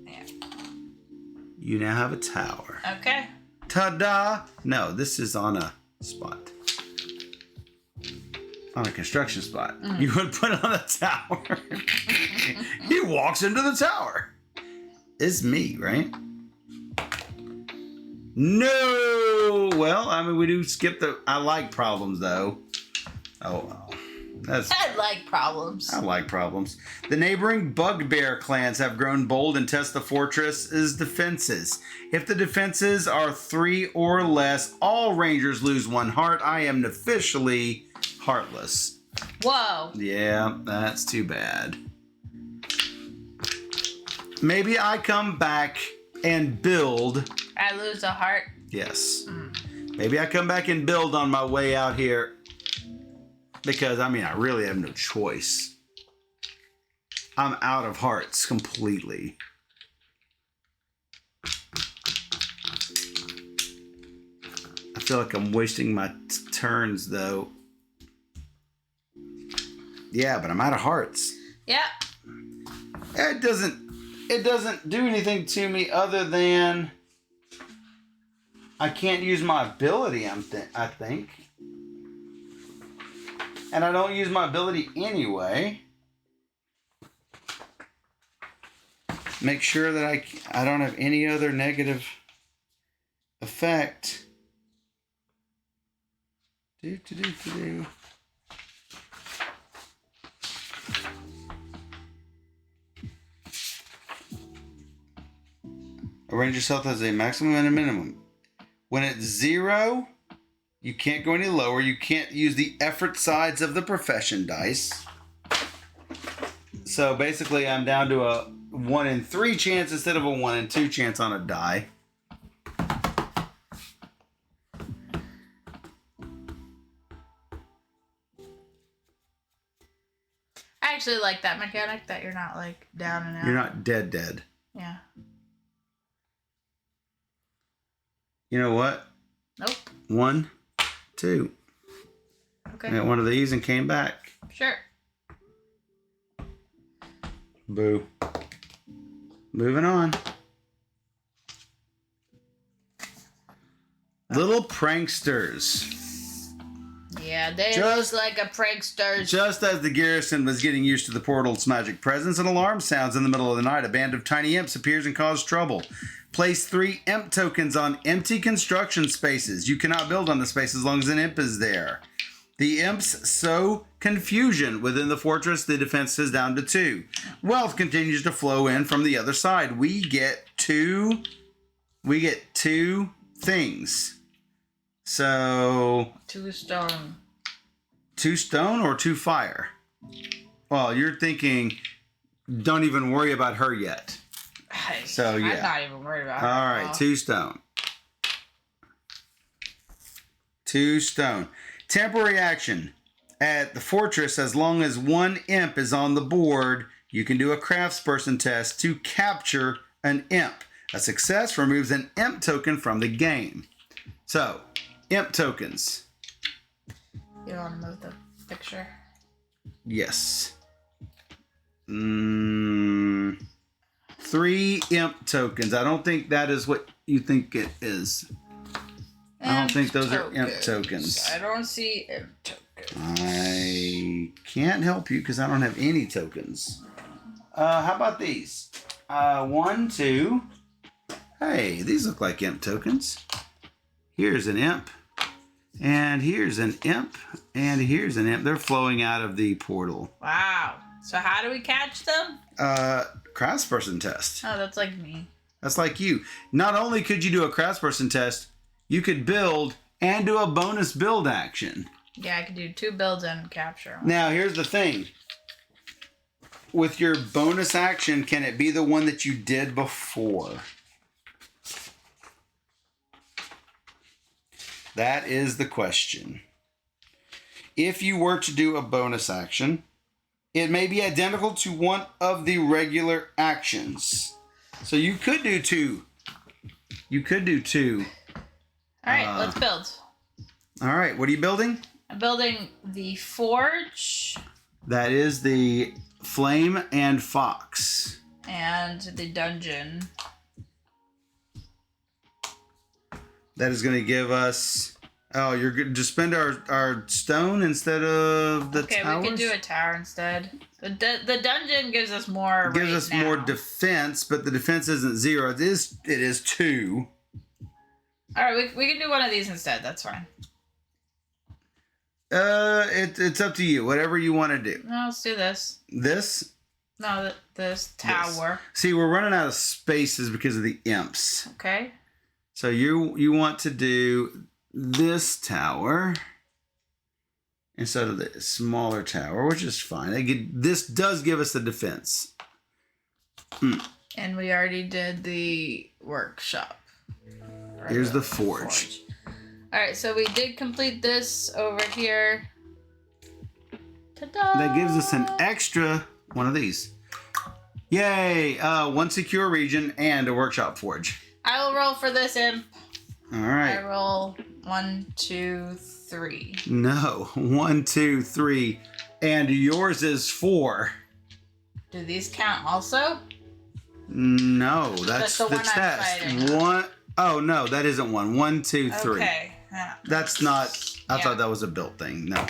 Yeah. You now have a tower. Okay. Ta-da! No, this is on a spot. On a construction spot. Mm. You would put it on a tower. He walks into the tower. It's me, right? No! Well, I mean, we do skip the... I like problems, though. Oh, well. I like problems. I like problems. The neighboring bugbear clans have grown bold and test the fortress's defenses. If the defenses are 3 or less, all rangers lose 1 heart. I am officially heartless. Whoa. Yeah, that's too bad. Maybe I come back and build. I lose a heart. Yes. Maybe I come back and build on my way out here. Because, I mean, I really have no choice. I'm out of hearts completely. I feel like I'm wasting my turns, though. Yeah, but I'm out of hearts. Yeah. It doesn't do anything to me other than I can't use my ability, I think. And I don't use my ability anyway. Make sure that I don't have any other negative effect. Do. Arrange yourself as a maximum and a minimum. When it's 0, you can't go any lower. You can't use the effort sides of the profession dice. So basically, I'm down to a 1 in 3 chance instead of a 1 in 2 chance on a die. I actually like that mechanic that you're not like down and out. You're not dead. Yeah. You know what? Nope. 1, 2. Okay. I got one of these and came back. Sure. Boo. Moving on. Little pranksters. Yeah, they look like a prankster. Just as the garrison was getting used to the portal's magic presence and alarm sounds in the middle of the night, a band of tiny imps appears and causes trouble. Place 3 imp tokens on empty construction spaces. You cannot build on the space as long as an imp is there. The imps sow confusion within the fortress. The defense is down to 2. Wealth continues to flow in from the other side. We get two things. So 2 stone. 2 stone or 2 fire? Well, you're thinking, don't even worry about her yet. So yeah. I'm not even worried about her. All right, 2 stone. 2 stone. Temporary action. At the fortress, as long as 1 imp is on the board, you can do a craftsperson test to capture an imp. A success removes an imp token from the game. So, imp tokens. You don't want to move the picture? Yes. 3 imp tokens. I don't think that is what you think it is. I don't think those are imp tokens. I don't see imp tokens. I can't help you because I don't have any tokens. How about these? 1, 2. Hey, these look like imp tokens. Here's an imp. And here's an imp. And here's an imp. They're flowing out of the portal. Wow. So how do we catch them? Craftsperson test. Oh, that's like me. That's like you. Not only could you do a craftsperson test, you could build and do a bonus build action. Yeah, I could do 2 builds and capture 1. Now, here's the thing. With your bonus action, can it be the one that you did before? That is the question. If you were to do a bonus action, it may be identical to one of the regular actions. So you could do 2. You could do 2. All right, let's build. All right, what are you building? I'm building the forge. That is the flame and fox. And the dungeon. That is going to give us... Oh, you're going to spend our stone instead of the towers? Okay, we can do a tower instead. The dungeon gives us more Gives us more defense, but the defense isn't 0. It is 2. All right, we can do one of these instead. That's fine. It's up to you. Whatever you want to do. No, let's do this. This? No, this tower. This. See, we're running out of spaces because of the imps. Okay. So you want to do this tower instead of the smaller tower, which is fine. This does give us the defense. And we already did the workshop. Here's the forge. All right, so we did complete this over here. Ta-da! That gives us an extra one of these. Yay! 1 secure region and a workshop forge. I will roll for this imp. All I right. roll 1, 2, 3. No. 1, 2, 3. And yours is 4. Do these count also? No, that's the the one I'm test. fighting. One. Oh no, that isn't one. 1, 2, 3. Okay. Yeah. That's not. I thought that was a built thing. No.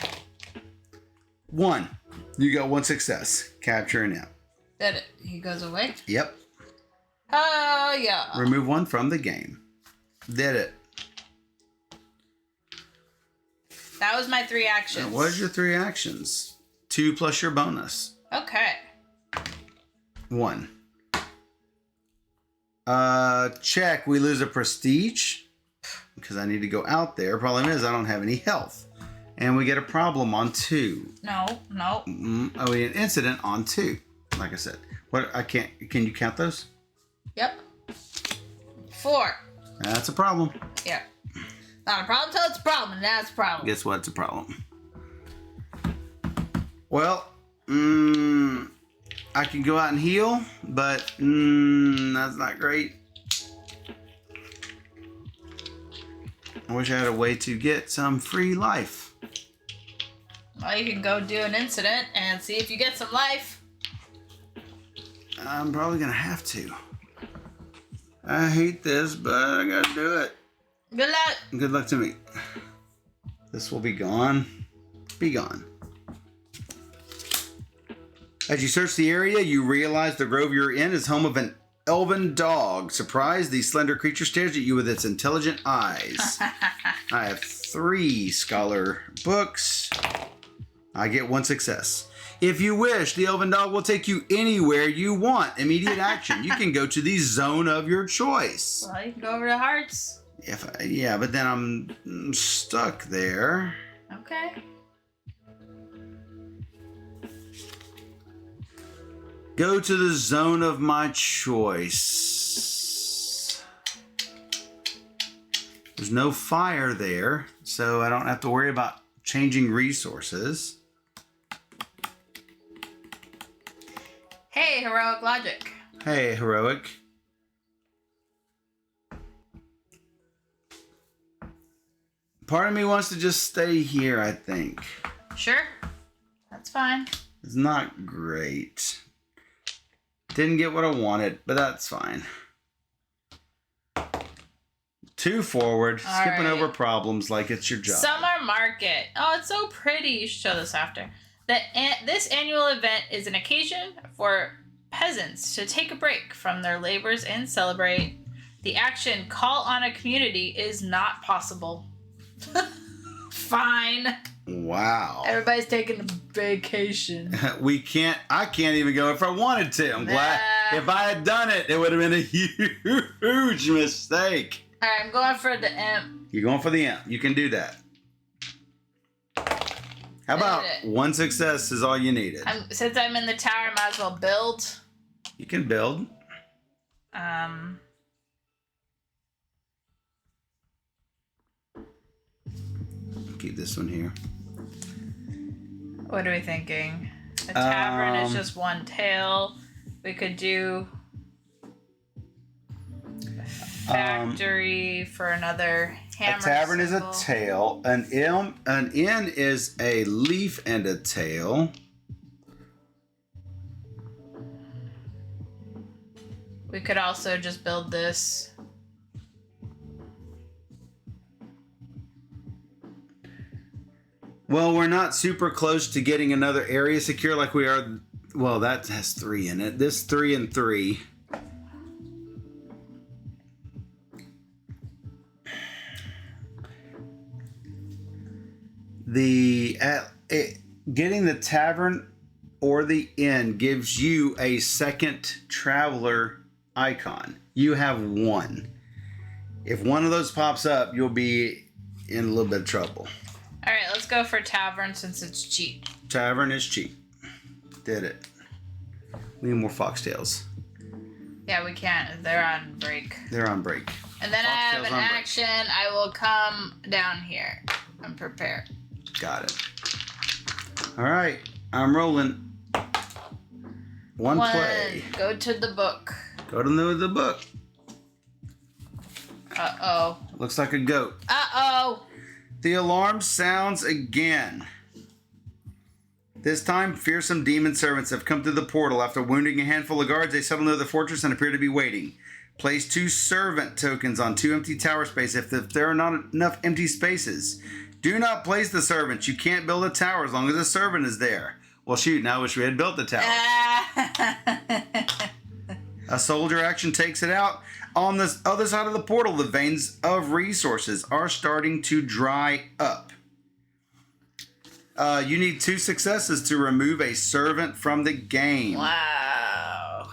1. You got 1 success. Capture an imp. Did it? He goes away? Yep. Oh, yeah. Remove 1 from the game. Did it. That was my 3 actions. What is your 3 actions? 2 plus your bonus. Okay. 1. Check. We lose a prestige because I need to go out there. Problem is I don't have any health. And we get a problem on 2. No. Oh, we get an incident on 2. Like I said. What? I can't. Can you count those? Yep. 4. That's a problem. Yep. Not a problem till it's a problem, and now it's a problem. Guess what? It's a problem. Well, I can go out and heal, but that's not great. I wish I had a way to get some free life. Well, you can go do an incident and see if you get some life. I'm probably gonna have to. I hate this, but I gotta do it. Good luck. Good luck to me. This will be gone. Be gone. As you search the area, you realize the grove you're in is home of an elven dog. Surprised, the slender creature stares at you with its intelligent eyes. I have 3 scholar books. I get 1 success. If you wish, the elven dog will take you anywhere you want. Immediate action. You can go to the zone of your choice. Well, you can go over to Hearts. Yeah, but then I'm stuck there. Okay. Go to the zone of my choice. There's no fire there, so I don't have to worry about changing resources. Hey, heroic logic. Hey, heroic. Part of me wants to just stay here, I think. Sure. That's fine. It's not great. Didn't get what I wanted, but that's fine. 2 forward, All skipping right. over problems like it's your job. Summer market. Oh, it's so pretty. You should show this after. This annual event is an occasion for peasants to take a break from their labors and celebrate. The action call on a community is not possible. Fine. Wow. Everybody's taking a vacation. I can't even go if I wanted to. I'm glad. If I had done it, it would have been a huge mistake. All right, I'm going for the imp. You're going for the imp. You can do that. How about 1 success is all you needed? Since I'm in the tower, I might as well build. You can build. Keep this one here. What are we thinking? A tavern is just 1 tail. We could do factory for another hammer. A tavern symbol. is a tail. An inn is a leaf and a tail. We could also just build this. Well, we're not super close to getting another area secure like we are. Well, that has 3 in it. This 3 and 3. Getting the tavern or the inn gives you a second traveler icon. You have 1. If one of those pops up, you'll be in a little bit of trouble. All right, let's go for tavern since it's cheap. Tavern is cheap. Did it. We need more foxtails. Yeah, we can't. They're on break. They're on break. And then I have an action. I will come down here and prepare. Got it. All right. I'm rolling. One play. Go to the book. Go to the book. Uh-oh. Looks like a goat. Uh-oh. The alarm sounds again. This time, fearsome demon servants have come through the portal. After wounding a handful of guards, they settle into the fortress and appear to be waiting. Place 2 servant tokens on 2 empty tower space if there are not enough empty spaces. Do not place the servants. You can't build a tower as long as a servant is there. Well, shoot, now I wish we had built the tower. A soldier action takes it out. On the other side of the portal, the veins of resources are starting to dry up. You need 2 successes to remove a servant from the game. Wow.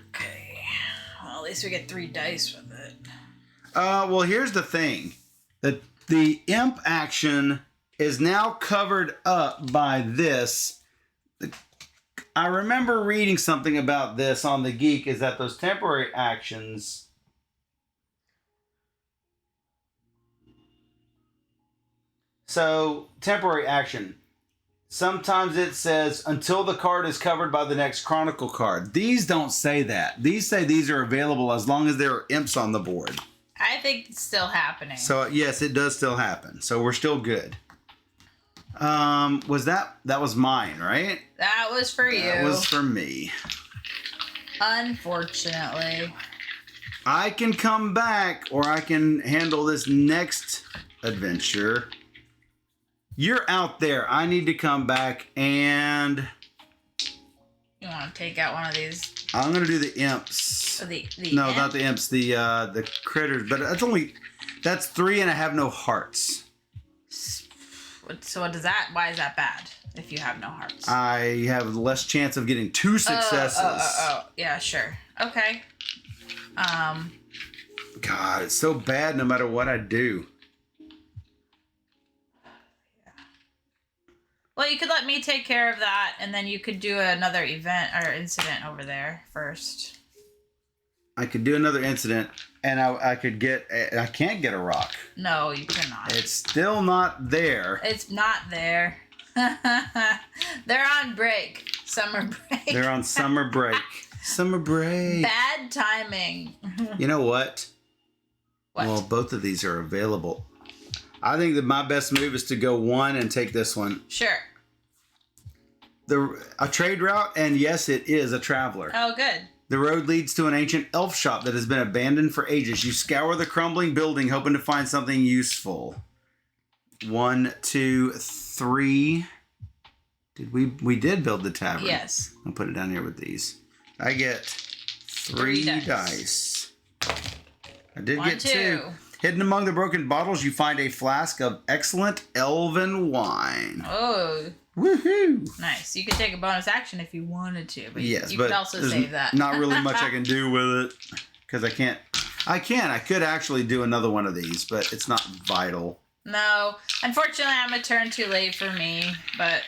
Okay. Well, at least we get 3 dice with it. Well, here's the thing. The imp action is now covered up by this. I remember reading something about this on the Geek, is that those temporary actions... So, temporary action. Sometimes it says, until the card is covered by the next Chronicle card. These don't say that. These say these are available as long as there are imps on the board. I think it's still happening. So, yes, it does still happen. So, we're still good. Was that was mine, right? That was for you. That was for me. Unfortunately. I can come back, or I can handle this next adventure. You're out there. I need to come back and... You want to take out one of these? I'm going to do the imps. Oh, the No, imp? not the imps. The critters. But that's 3 and I have no hearts. So what does that... Why is that bad if you have no hearts? I have less chance of getting 2 successes. Yeah, sure. Okay. God, it's so bad no matter what I do. Well, you could let me take care of that, and then you could do another event or incident over there first. I could do another incident, and I could get... I can't get a rock. No, you cannot. It's still not there. It's not there. They're on break. Summer break. They're on summer break. Summer break. Bad timing. You know what? What? Well, both of these are available. I think that my best move is to go 1 and take this one. Sure. A trade route, and yes, it is a traveler. Oh, good. The road leads to an ancient elf shop that has been abandoned for ages. You scour the crumbling building, hoping to find something useful. 1, 2, 3. We did build the tavern. Yes. I'll put it down here with these. I get 3 dice. I did 1, get 2. Hidden among the broken bottles, you find a flask of excellent elven wine. Oh. Woohoo! Nice. You could take a bonus action if you wanted to, but yes, you but could also save that. Not really much I can do with it because I can't. I could actually do another one of these, but it's not vital. No. Unfortunately, I'm a turn too late for me, but...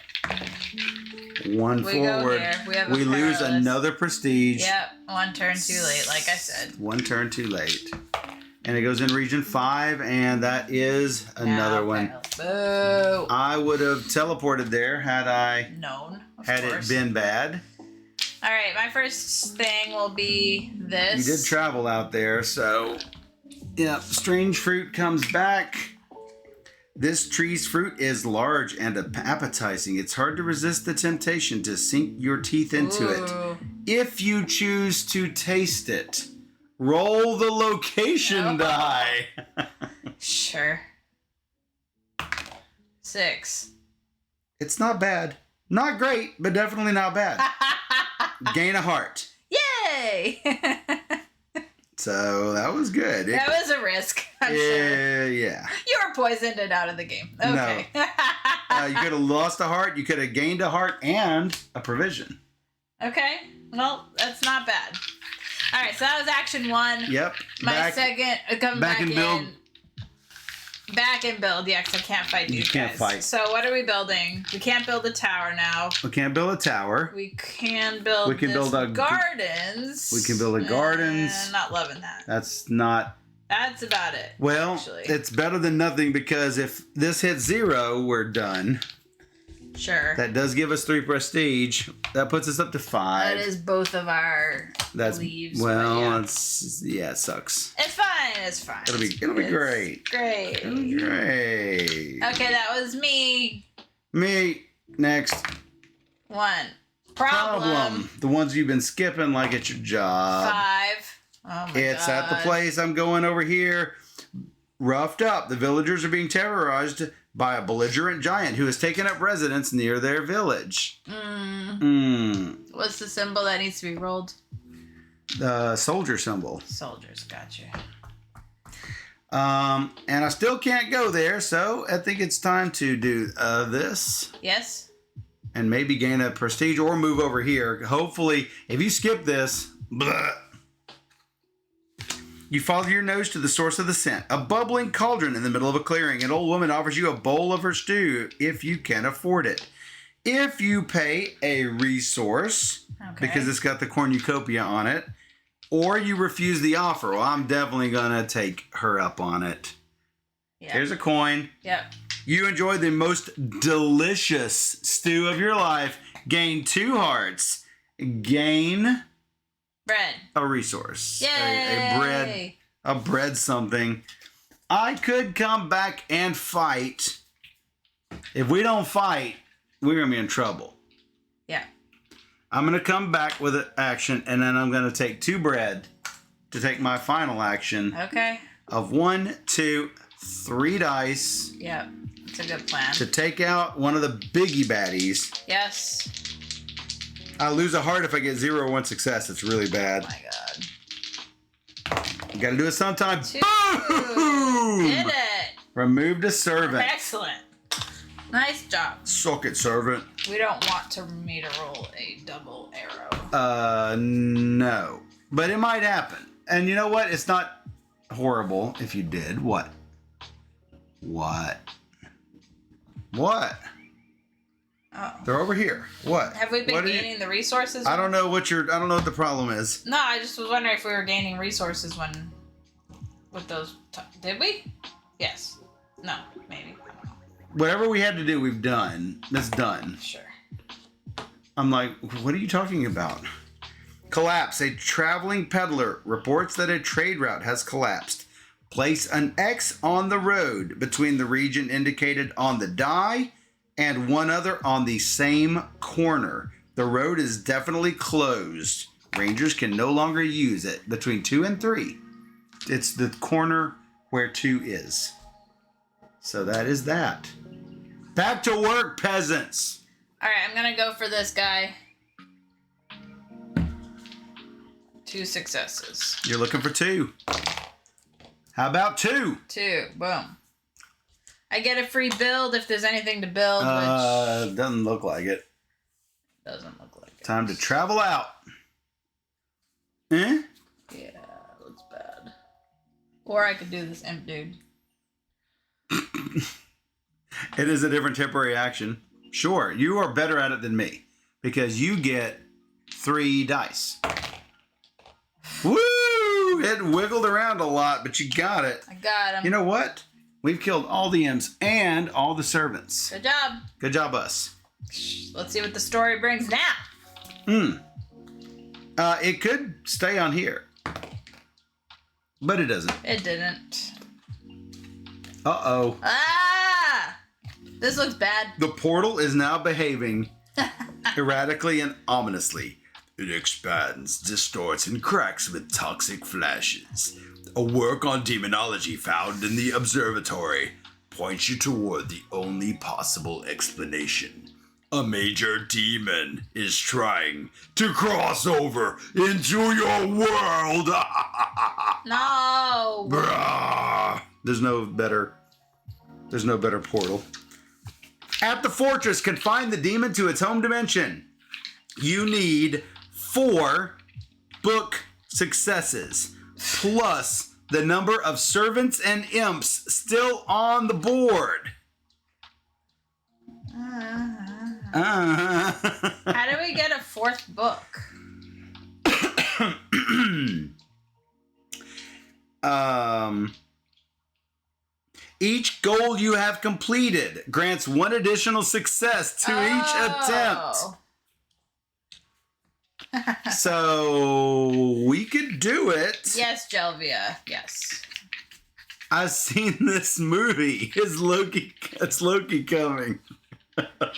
1 we forward. Go here. We lose another prestige. Yep. 1 turn too late, like I said. 1 turn too late. And it goes in region 5, and that is another one. Boo. I would have teleported there had I known. Had it been bad. All right, my first thing will be this. You did travel out there, so yeah. Strange fruit comes back. This tree's fruit is large and appetizing. It's hard to resist the temptation to sink your teeth into it. If you choose to taste it, roll the location die. Sure. 6. It's not bad. Not great, but definitely not bad. Gain a heart. Yay! So that was good. That was a risk, I'm sure. Yeah. You were poisoned and out of the game. Okay. No. You could have lost a heart. You could have gained a heart and a provision. Okay. Well, that's not bad. All right, so that was action 1. Yep. My second, coming back and in. build. Back and build, yeah, because I can't fight these guys. You can't fight. So what are we building? We can't build a tower now. We can't build a tower. We can build We can build a gardens. We can build a gardens. Not loving that. That's not. That's about it. Well, actually. It's better than nothing because if this hits 0, we're done. Sure. That does give us 3 prestige. That puts us up to 5. That is both of our leaves. Well, yeah. it sucks. It's fine. It's fine. It'll be great. Great. It'll be great. Okay, that was me. Me next. One. Problem. The ones you've been skipping like it's your job. 5. Oh my god. It's at the place I'm going over here. Roughed up. The villagers are being terrorized by a belligerent giant who has taken up residence near their village. What's the symbol that needs to be rolled? The soldier symbol. Soldiers, gotcha. And I still can't go there, so I think it's time to do this. Yes? And maybe gain a prestige or move over here. Hopefully, if you skip this, blah, you follow your nose to the source of the scent. A bubbling cauldron in the middle of a clearing. An old woman offers you a bowl of her stew if you can afford it. If you pay a resource, because it's got the cornucopia on it, or you refuse the offer, well, I'm definitely going to take her up on it. Yep. Here's a coin. Yep. You enjoy the most delicious stew of your life. Gain 2 hearts. Gain bread. A resource. Yay! A bread something. I could come back and fight. If we don't fight, we're going to be in trouble. Yeah. I'm going to come back with an action, and then I'm going to take 2 bread to take my final action. Okay. Of 1, 2, 3 dice. Yep. It's a good plan. To take out one of the biggie baddies. Yes. I lose a heart if I get 0 or 1 success. It's really bad. Oh my god. You gotta do it sometime. 2. Boom! Did it. Removed a servant. Excellent. Nice job. Suck it, servant. We don't want me to roll a double arrow. No. But it might happen. And you know what? It's not horrible if you did. What? What? Oh. They're over here. What? Have we been gaining the resources? I don't know what the problem is. No, I just was wondering if we were gaining resources with those. Did we? Yes. No. Maybe. I don't know. Whatever we had to do, we've done. That's done. Sure. I'm like, what are you talking about? Collapse. A traveling peddler reports that a trade route has collapsed. Place an X on the road between the region indicated on the die and one other on the same corner. The road is definitely closed. Rangers can no longer use it. Between 2 and 3. It's the corner where 2 is. So that is that. Back to work, peasants. All right, I'm going to go for this guy. 2 successes. You're looking for 2. How about 2? 2. Boom. I get a free build if there's anything to build, which... Doesn't look like it. Doesn't look like it. Time to travel out. Eh? Yeah, looks bad. Or I could do this imp dude. It is a different temporary action. Sure, you are better at it than me. Because you get 3 dice. Woo! It wiggled around a lot, but you got it. I got him. You know what? We've killed all the imps and all the servants. Good job. Good job, us. Let's see what the story brings now. It could stay on here. But it doesn't. It didn't. Uh-oh. Ah! This looks bad. The portal is now behaving erratically and ominously. It expands, distorts, and cracks with toxic flashes. A work on demonology found in the observatory points you toward the only possible explanation. A major demon is trying to cross over into your world. No. There's no better portal. At the fortress, confine the demon to its home dimension. You need 4 book successes plus the number of servants and imps still on the board. How do we get a 4th book? Each goal you have completed grants 1 additional success to each attempt. So we could do it. Yes, Jelvia. Yes. I've seen this movie. It's Loki coming. Oh my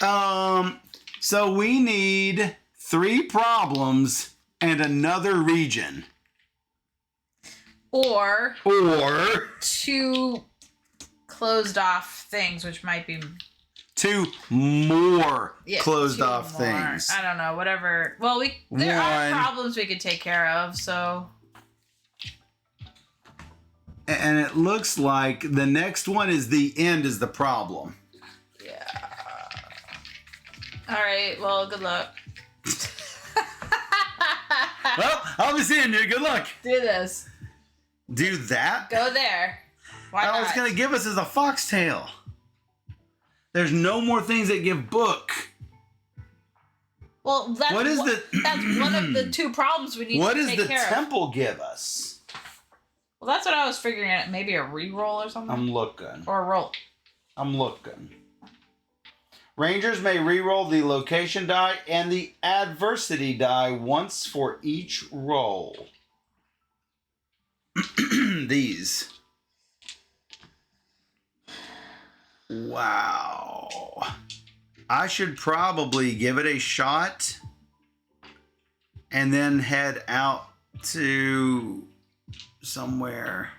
god. So we need 3 problems and another region. Or 2 closed off things, which might be 2 more closed 2 off more. things. I don't know, whatever. Well, there are problems we could take care of, so. And it looks like the next one is the end is the problem. Yeah. All right. Well, good luck. Well, I'll be seeing you. Good luck. Do this. Do that? Go there. Why All not? it's going to give us is a foxtail. There's no more things that give book. Well, that's that's one of the 2 problems we need to take care of. What does the temple give us? Well, that's what I was figuring out. Maybe a re-roll or something? I'm looking. Or a roll. I'm looking. Rangers may re-roll the location die and the adversity die once for each roll. These. Wow. I should probably give it a shot and then head out to somewhere.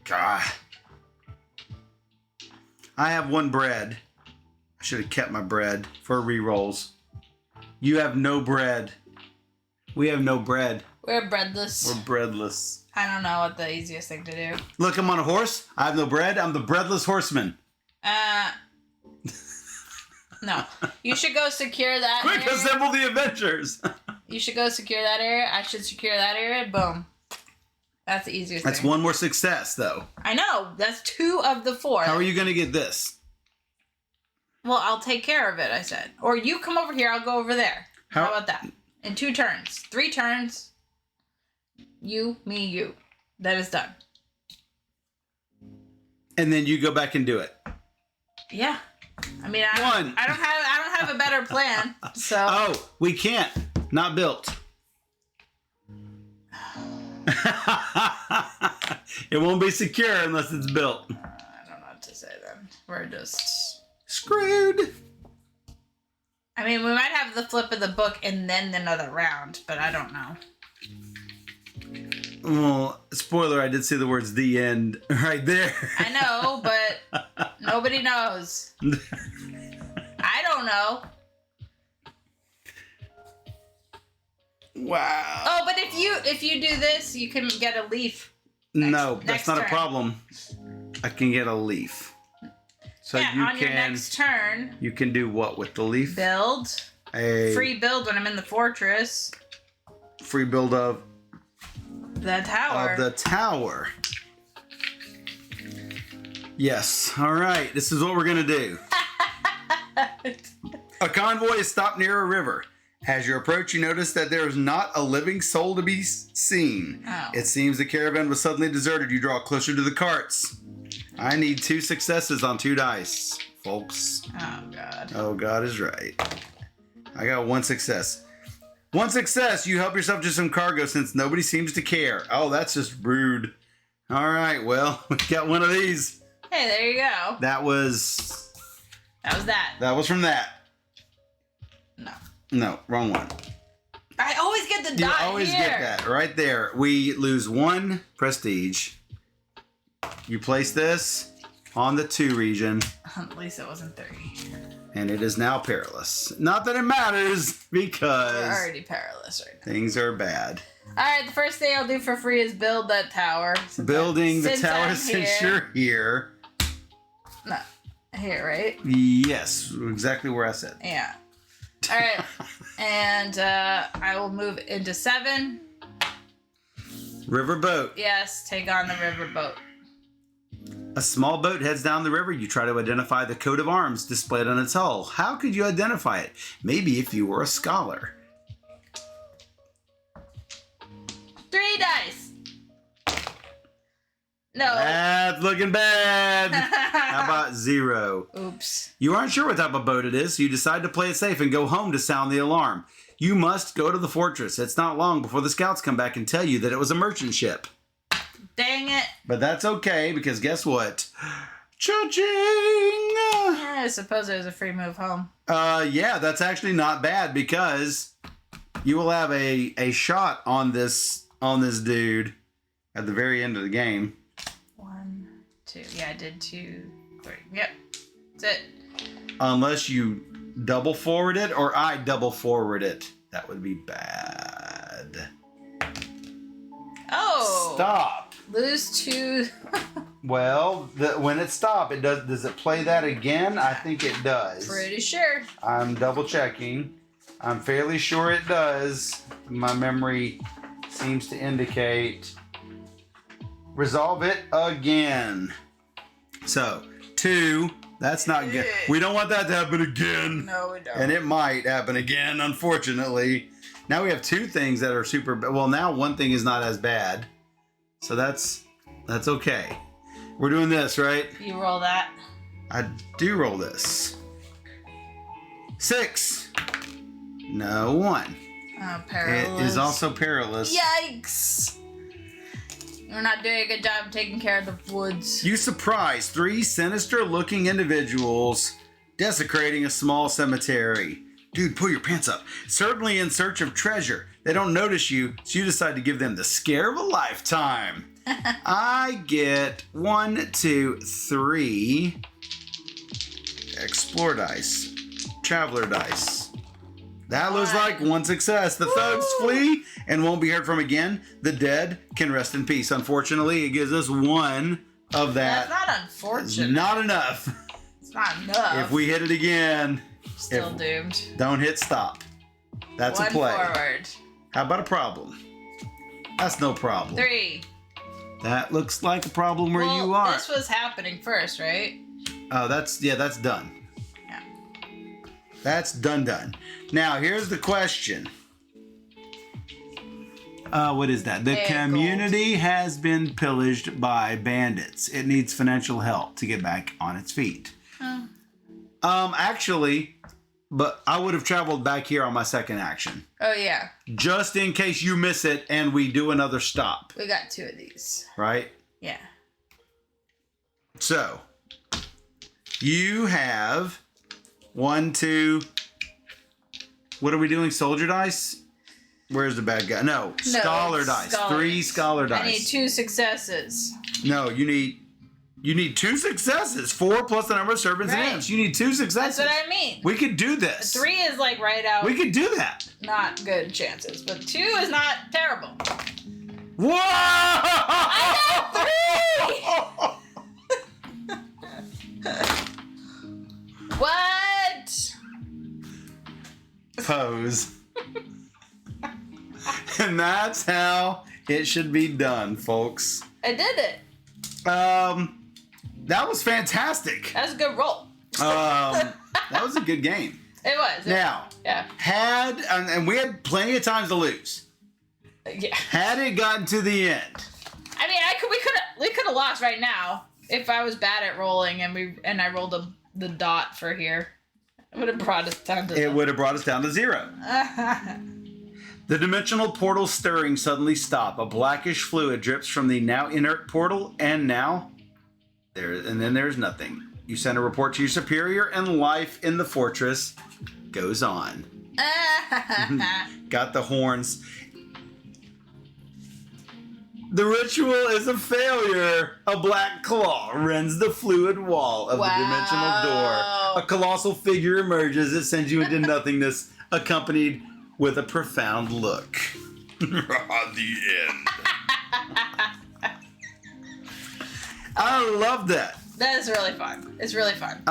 God. I have 1 bread. I should have kept my bread for re-rolls. You have no bread. We have no bread. We're breadless. We're breadless. I don't know what the easiest thing to do. Look, I'm on a horse. I have no bread. I'm the breadless horseman. No. You should go secure that Quick, area. assemble the Avengers. You should go secure that area. I should secure that area. Boom. That's the easiest That's thing. 1 more success, though. I know. That's 2 of the 4. How are you going to get this? Well, I'll take care of it, I said. Or you come over here, I'll go over there. How about that? In 2 turns. 3 turns. You, me, you. That is done. And then you go back and do it. Yeah. I mean, I don't have a better plan. So. Oh, we can't. Not built. It won't be secure unless it's built. I don't know what to say then. We're just screwed. I mean, we might have the flip of the book and then another round, but I don't know. Well, spoiler, I did see the words "the end" right there. I know, but nobody knows. I don't know. Wow. Oh, but if you do this, you can get a leaf. No, that's next not turn. a problem. I can get a leaf. So yeah, on your next turn. You can do what with the leaf? Build. Free build when I'm in the fortress. Free build of the tower. Of the tower. Yes. All right. This is what we're gonna do. A convoy is stopped near a river. As you approach, you notice that there is not a living soul to be seen. Oh. It seems the caravan was suddenly deserted. You draw closer to the carts. I need 2 successes on 2 dice, folks. Oh, God. Oh, God is right. I got 1 success. 1 success, you help yourself to some cargo since nobody seems to care. Oh, that's just rude. All right, well, we got 1 of these. Hey, there you go. That was that. That was from that. No. No, wrong one. I always get the dot You always here. get that right there. We lose 1 prestige. You place this on the 2 region. At least it wasn't 3. And it is now perilous. Not that it matters, because we're already perilous right now. Things are bad. Alright, the first thing I'll do for free is build that tower. Building the tower since you're here. No. Here, right? Yes, exactly where I said. Yeah. Alright. And I will move into 7. Riverboat. Yes, take on the riverboat. A small boat heads down the river. You try to identify the coat of arms displayed on its hull. How could you identify it? Maybe if you were a scholar. 3 dice. No. That's looking bad. How about 0? Oops. You aren't sure what type of boat it is, so you decide to play it safe and go home to sound the alarm. You must go to the fortress. It's not long before the scouts come back and tell you that it was a merchant ship. Dang it. But that's okay, because guess what? Cha-ching! Yeah, I suppose it was a free move home. Yeah, that's actually not bad, because you will have a shot on this dude at the very end of the game. 1, 2. Yeah, I did 2, 3. Yep. That's it. Unless you double forward it or I double forward it. That would be bad. Oh. Stop. Lose 2. Well, when it stops, it does it play that again? I think it does. Pretty sure. I'm double checking. I'm fairly sure it does. My memory seems to indicate. Resolve it again. So, 2. That's not good. We don't want that to happen again. No, we don't. And it might happen again, unfortunately. Now we have 2 things that are super. Well, now 1 thing is not as bad. So that's okay. We're doing this, right? You roll that. I do roll this. 6. No, 1. Oh, perilous. It is also perilous. Yikes. We're not doing a good job taking care of the woods. You surprise 3 sinister-looking individuals desecrating a small cemetery. Dude, pull your pants up. Certainly in search of treasure. They don't notice you, so you decide to give them the scare of a lifetime. I get 1, 2, 3 explore dice, traveler dice. That looks like 1 success. The thugs flee and won't be heard from again. The dead can rest in peace. Unfortunately, it gives us 1 of that. That's not unfortunate. It's not enough. It's not enough. If we hit it again, Still doomed. Don't hit stop. That's 1 a play. forward. How about a problem? That's no problem. 3. That looks like a problem where you are. This was happening first, right? Oh, that's done. Yeah. That's done. Now, here's the question. What is that? The community has been pillaged by bandits. It needs financial help to get back on its feet. Actually, but I would have traveled back here on my second action. Oh, yeah. Just in case you miss it and we do another stop. We got 2 of these. Right? Yeah. So, you have 1, 2. What are we doing? Soldier dice? Where's the bad guy? No, scholar dice. Scholars. 3 scholar dice. I need 2 successes. No, you need 2 successes. 4 plus the number of servants and imps. You need 2 successes. That's what I mean. We could do this. 3 is like right out. We could do that. Not good chances, but 2 is not terrible. Whoa! I got 3! What? Pose. And that's how it should be done, folks. I did it. That was fantastic. That was a good roll. That was a good game. It was. Now, yeah. And we had plenty of times to lose. Yeah. Had it gotten to the end. I mean, we could have lost right now if I was bad at rolling and I rolled the dot for here. It would have brought us down to. It would have brought us down to 0. The dimensional portal stirring suddenly stop. A blackish fluid drips from the now inert portal, and then there's nothing. You send a report to your superior, and life in the fortress goes on. Got the horns. The ritual is a failure. A black claw rends the fluid wall of the dimensional door. A colossal figure emerges. It sends you into nothingness, accompanied with a profound look. The end. I love that. That is really fun. It's really fun.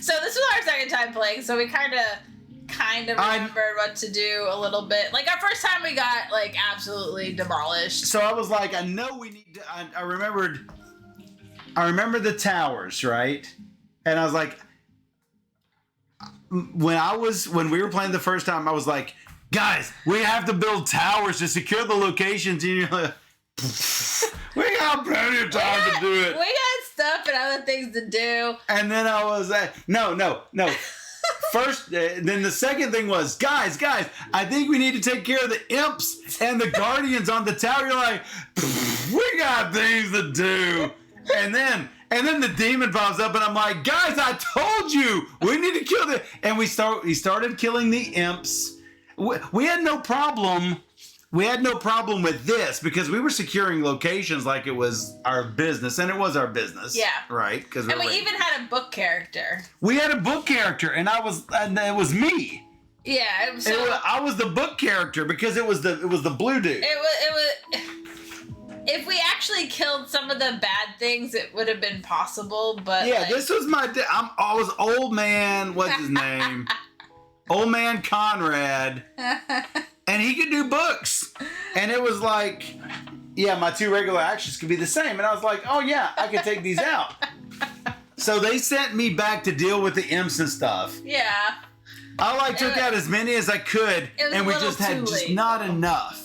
So this was our second time playing, so we kind of remembered what to do a little bit. Like our first time we got like absolutely demolished. So I was like, I know we need to, I remembered the towers, right? And I was like, when we were playing the first time, I was like, guys, we have to build towers to secure the locations. And you're like, we got plenty of time to do it. We got stuff and other things to do. And then I was like, no. First, then the second thing was, guys, I think we need to take care of the imps and the guardians on the tower. You're like, we got things to do. And then the demon pops up, and I'm like, guys, I told you we need to kill the. And he started killing the imps. We had no problem. We had no problem with this because we were securing locations like it was our business, and it was our business. Yeah. Right? And we even had a book character. We had a book character, and it was me. Yeah. I was the book character because it was the blue dude. It was. If we actually killed some of the bad things, it would have been possible. But yeah, this was I was old man. What's his name? Old man Conrad. And he could do books. And it was like, yeah, my 2 regular actions could be the same. And I was like, oh, yeah, I could take these out. So they sent me back to deal with the imps and stuff. Yeah. I took out as many as I could. And we just had not enough.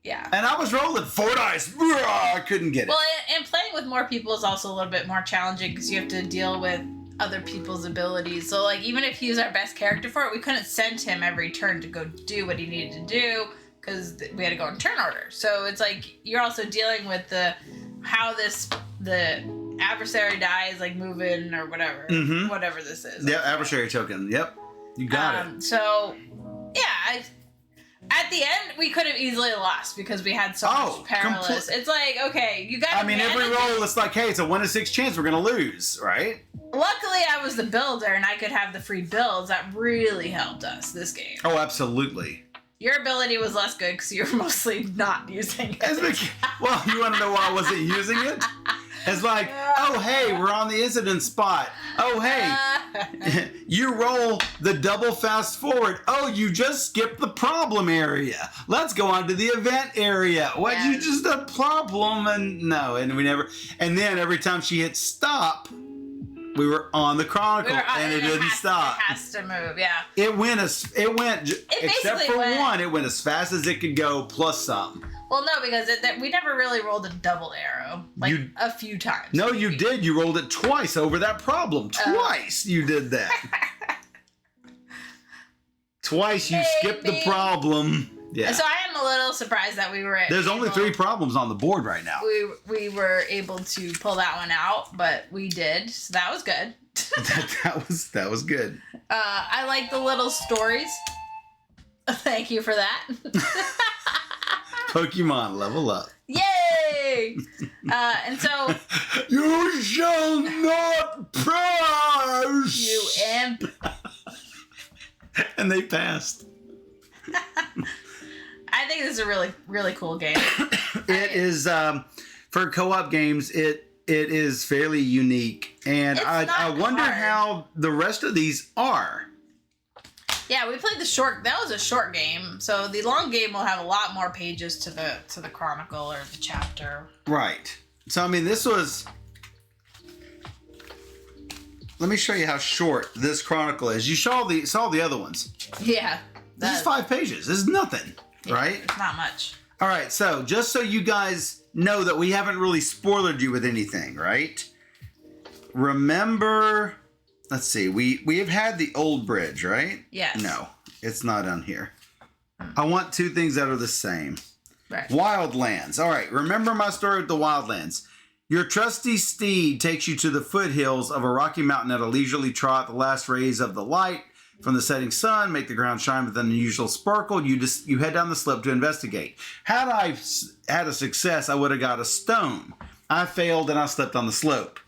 Yeah. And I was rolling 4 dice. I couldn't get it. Well, and playing with more people is also a little bit more challenging because you have to deal with other people's abilities. So like even if he was our best character for it, we couldn't send him every turn to go do what he needed to do because we had to go in turn order. So it's like you're also dealing with how the adversary die is like moving or whatever. Mm-hmm. Whatever this is. Yeah, adversary token. Yep. You got it. So yeah, at the end, we could have easily lost because we had so much perilous. It's like, okay, you got to every roll, it's like, hey, it's a 1 in 6 chance we're going to lose, right? Luckily, I was the builder and I could have the free builds. That really helped us this game. Oh, absolutely. Your ability was less good because you were mostly not using it. Well, you want to know why I wasn't using it? It's like, oh, hey, we're on the incident spot. Oh, hey, you roll the double fast forward. Oh, you just skipped the problem area. Let's go on to the event area. What, you just a problem? And we never. And then every time she hit stop, we were on the Chronicle, and it didn't stop. It has to move, yeah. It went except for one, it went as fast as it could go, plus some. Well, no, because we never really rolled a double arrow, a few times. No, maybe. You did. You rolled it twice over that problem. Twice you did that. Twice you skipped the problem. Yeah. So I am a little surprised that we were. There's only 3 problems on the board right now. We were able to pull that one out, but we did. So that was good. that was good. I like the little stories. Thank you for that. Pokemon level up. Yay! And so you shall not pass. You imp. And they passed. I think this is a really, really cool game. It is for co-op games. It is fairly unique, and I wonder how the rest of these are. Yeah, we played the short. That was a short game, so the long game will have a lot more pages to the chronicle or the chapter. Right. So I mean, this was. Let me show you how short this chronicle is. You saw the other ones. Yeah. This is 5 pages. This is nothing, right? It's not much. All right. So just so you guys know that we haven't really spoiled you with anything, right? Remember. Let's see. We have had the old bridge, right? Yes. No, it's not on here. I want 2 things that are the same. Right. Wildlands. All right. Remember my story with the Wildlands. Your trusty steed takes you to the foothills of a rocky mountain at a leisurely trot. The last rays of the light from the setting sun make the ground shine with an unusual sparkle. You head down the slope to investigate. Had I had a success, I would have got a stone. I failed and I slipped on the slope.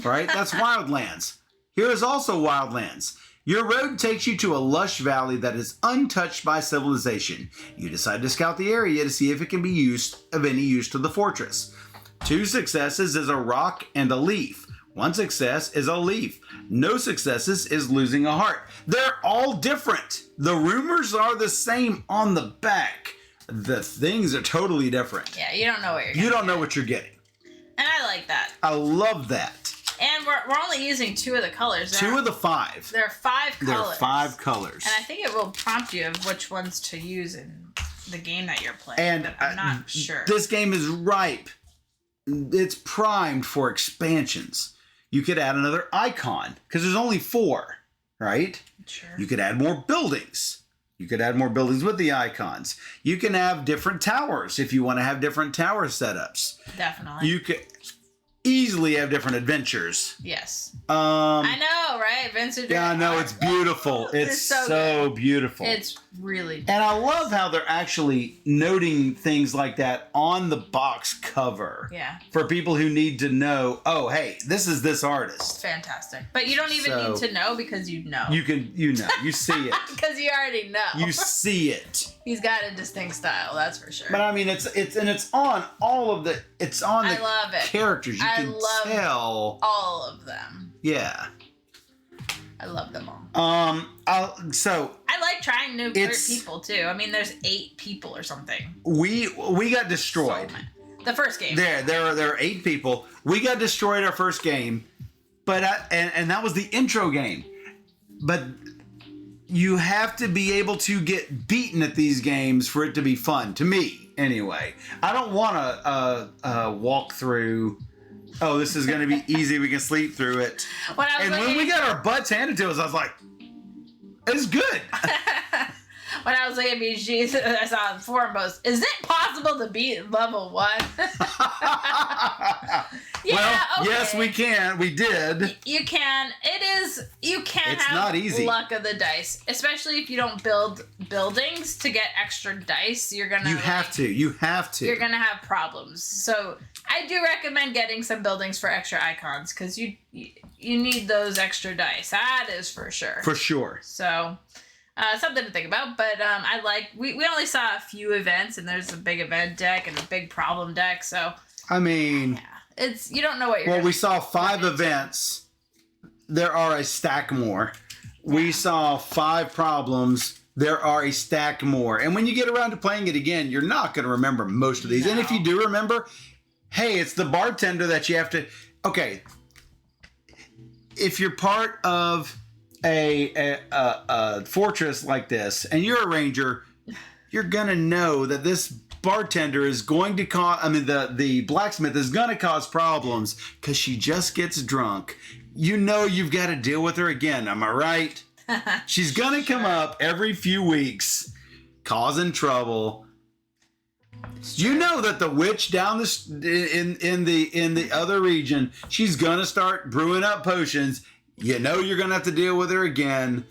Right? That's Wildlands. Here is also Wildlands. Your road takes you to a lush valley that is untouched by civilization. You decide to scout the area to see if it can be of any use to the fortress. 2 successes is a rock and a leaf. 1 success is a leaf. No successes is losing a heart. They're all different. The rumors are the same on the back. The things are totally different. Yeah, you don't know what You don't know what you're getting. And I like that. I love that. And we're only using 2 of the colors. 2 of the 5. There are 5 colors. There are 5 colors. And I think it will prompt you of which ones to use in the game that you're playing. And I'm not sure. This game is ripe. it's primed for expansions. You could add another icon because there's only 4, right? Sure. You could add more buildings. You could add more buildings with the icons. You can have different towers if you want to have different tower setups. Definitely. You could easily have different adventures. Yes. I know, right? Vince. Yeah, I know. It's beautiful. It's so beautiful. It's really. And I love how they're actually noting things like that on the box cover. Yeah. For people who need to know, oh, hey, this is this artist. It's fantastic. But you don't even need to know because you know. You know. You see it. Because you already know. You see it. He's got a distinct style, that's for sure. But I mean, it's on all of the. It's on the I love it. characters. You can tell all of them. Yeah. I love them all. So I like trying new people too. I mean, there's 8 people or something. We got destroyed. The first game. There are 8 people. We got destroyed our first game, but and that was the intro game. But you have to be able to get beaten at these games for it to be fun. To me, anyway. I don't want to walk through. Oh, this is going to be easy. We can sleep through it. When we got our butts handed to us, I was like, it's good. When I was looking at BG, I saw a forum post. Is it possible to beat level 1? Yes, we can. We did. You can. You can it's have not easy. Luck of the dice, especially if you don't build buildings to get extra dice. You have to. You're gonna have problems. So I do recommend getting some buildings for extra icons because you need those extra dice. That is for sure. For sure. So. Something to think about, but we only saw a few events, and there's a big event deck and a big problem deck, so I mean, it's you don't know what you're. Well, we saw 5 events. There are a stack more. Yeah. We saw 5 problems. There are a stack more, and when you get around to playing it again, you're not going to remember most of these. No. And if you do remember, hey, it's the bartender that you have to. Okay, if you're part of a fortress like this and you're a ranger, you're gonna know that this bartender is going to cause the blacksmith is gonna cause problems because she just gets drunk. You've got to deal with her again, am I right? She's gonna come up every few weeks causing trouble. You know that the witch down in the other region, she's gonna start brewing up potions. You know you're going to have to deal with her again.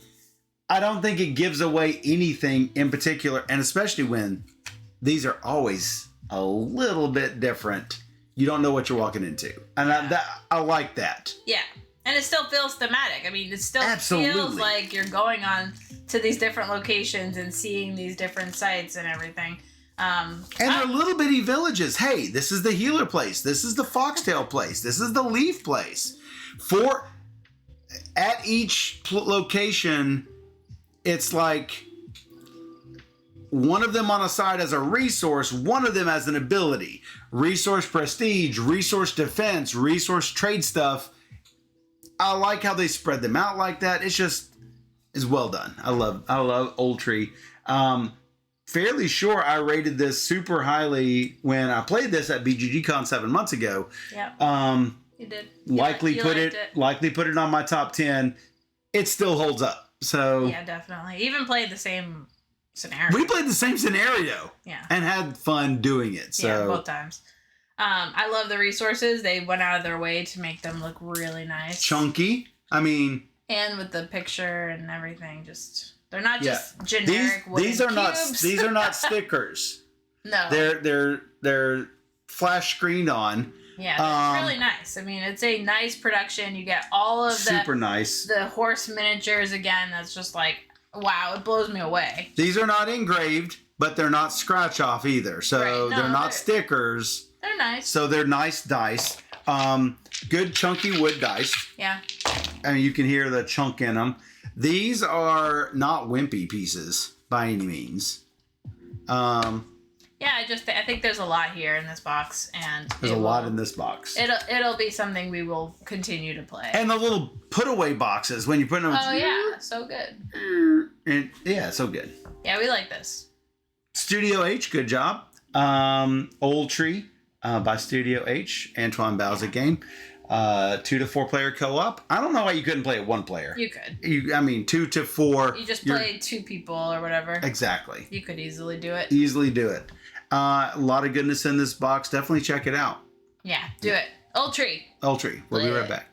I don't think it gives away anything in particular, and especially when these are always a little bit different. You don't know what you're walking into. And I like that. Yeah. And it still feels thematic. I mean, it still feels like you're going on to these different locations and seeing these different sites and everything. And they're little bitty villages. Hey, this is the healer place. This is the foxtail place. This is the leaf place. At each location, it's like one of them on a side as a resource, one of them as an ability. Resource prestige, resource defense, resource trade stuff. I like how they spread them out like that. It's well done. I love Oltréé. Fairly sure I rated this super highly when I played this at BGGCon 7 months ago. Yeah. You did. Likely put it on my top 10. It still holds up. So yeah, definitely. Even played the same scenario. We played the same scenario. Yeah. And had fun doing it. So yeah, both times. I love the resources. They went out of their way to make them look really nice. Chunky. I mean. And with the picture and everything, they're not just generic these are cubes. These are not stickers. No. They're flash screened on. Yeah, it's really nice. I mean, it's a nice production. You get all of the horse miniatures again. That's just like, wow, it blows me away. These are not engraved, but they're not scratch off either. So they're not stickers. They're nice. So they're nice dice. Good chunky wood dice. Yeah. I mean, you can hear the chunk in them. These are not wimpy pieces by any means. Yeah, I think there's a lot here in this box, and there's a lot in this box. It'll be something we will continue to play. And the little put away boxes when you put them. Oh yeah, so good. And yeah, so good. Yeah, we like this. Studio H, good job. Oltréé, by Studio H. Antoine Bauza game. 2 to 4 player co-op. I don't know why you couldn't play it 1 player. You could. 2 to 4. You just play 2 people or whatever. Exactly. You could easily do it. Easily do it. A lot of goodness in this box. Definitely check it out. Yeah, do it. Oltréé. Oltréé. We'll be right back.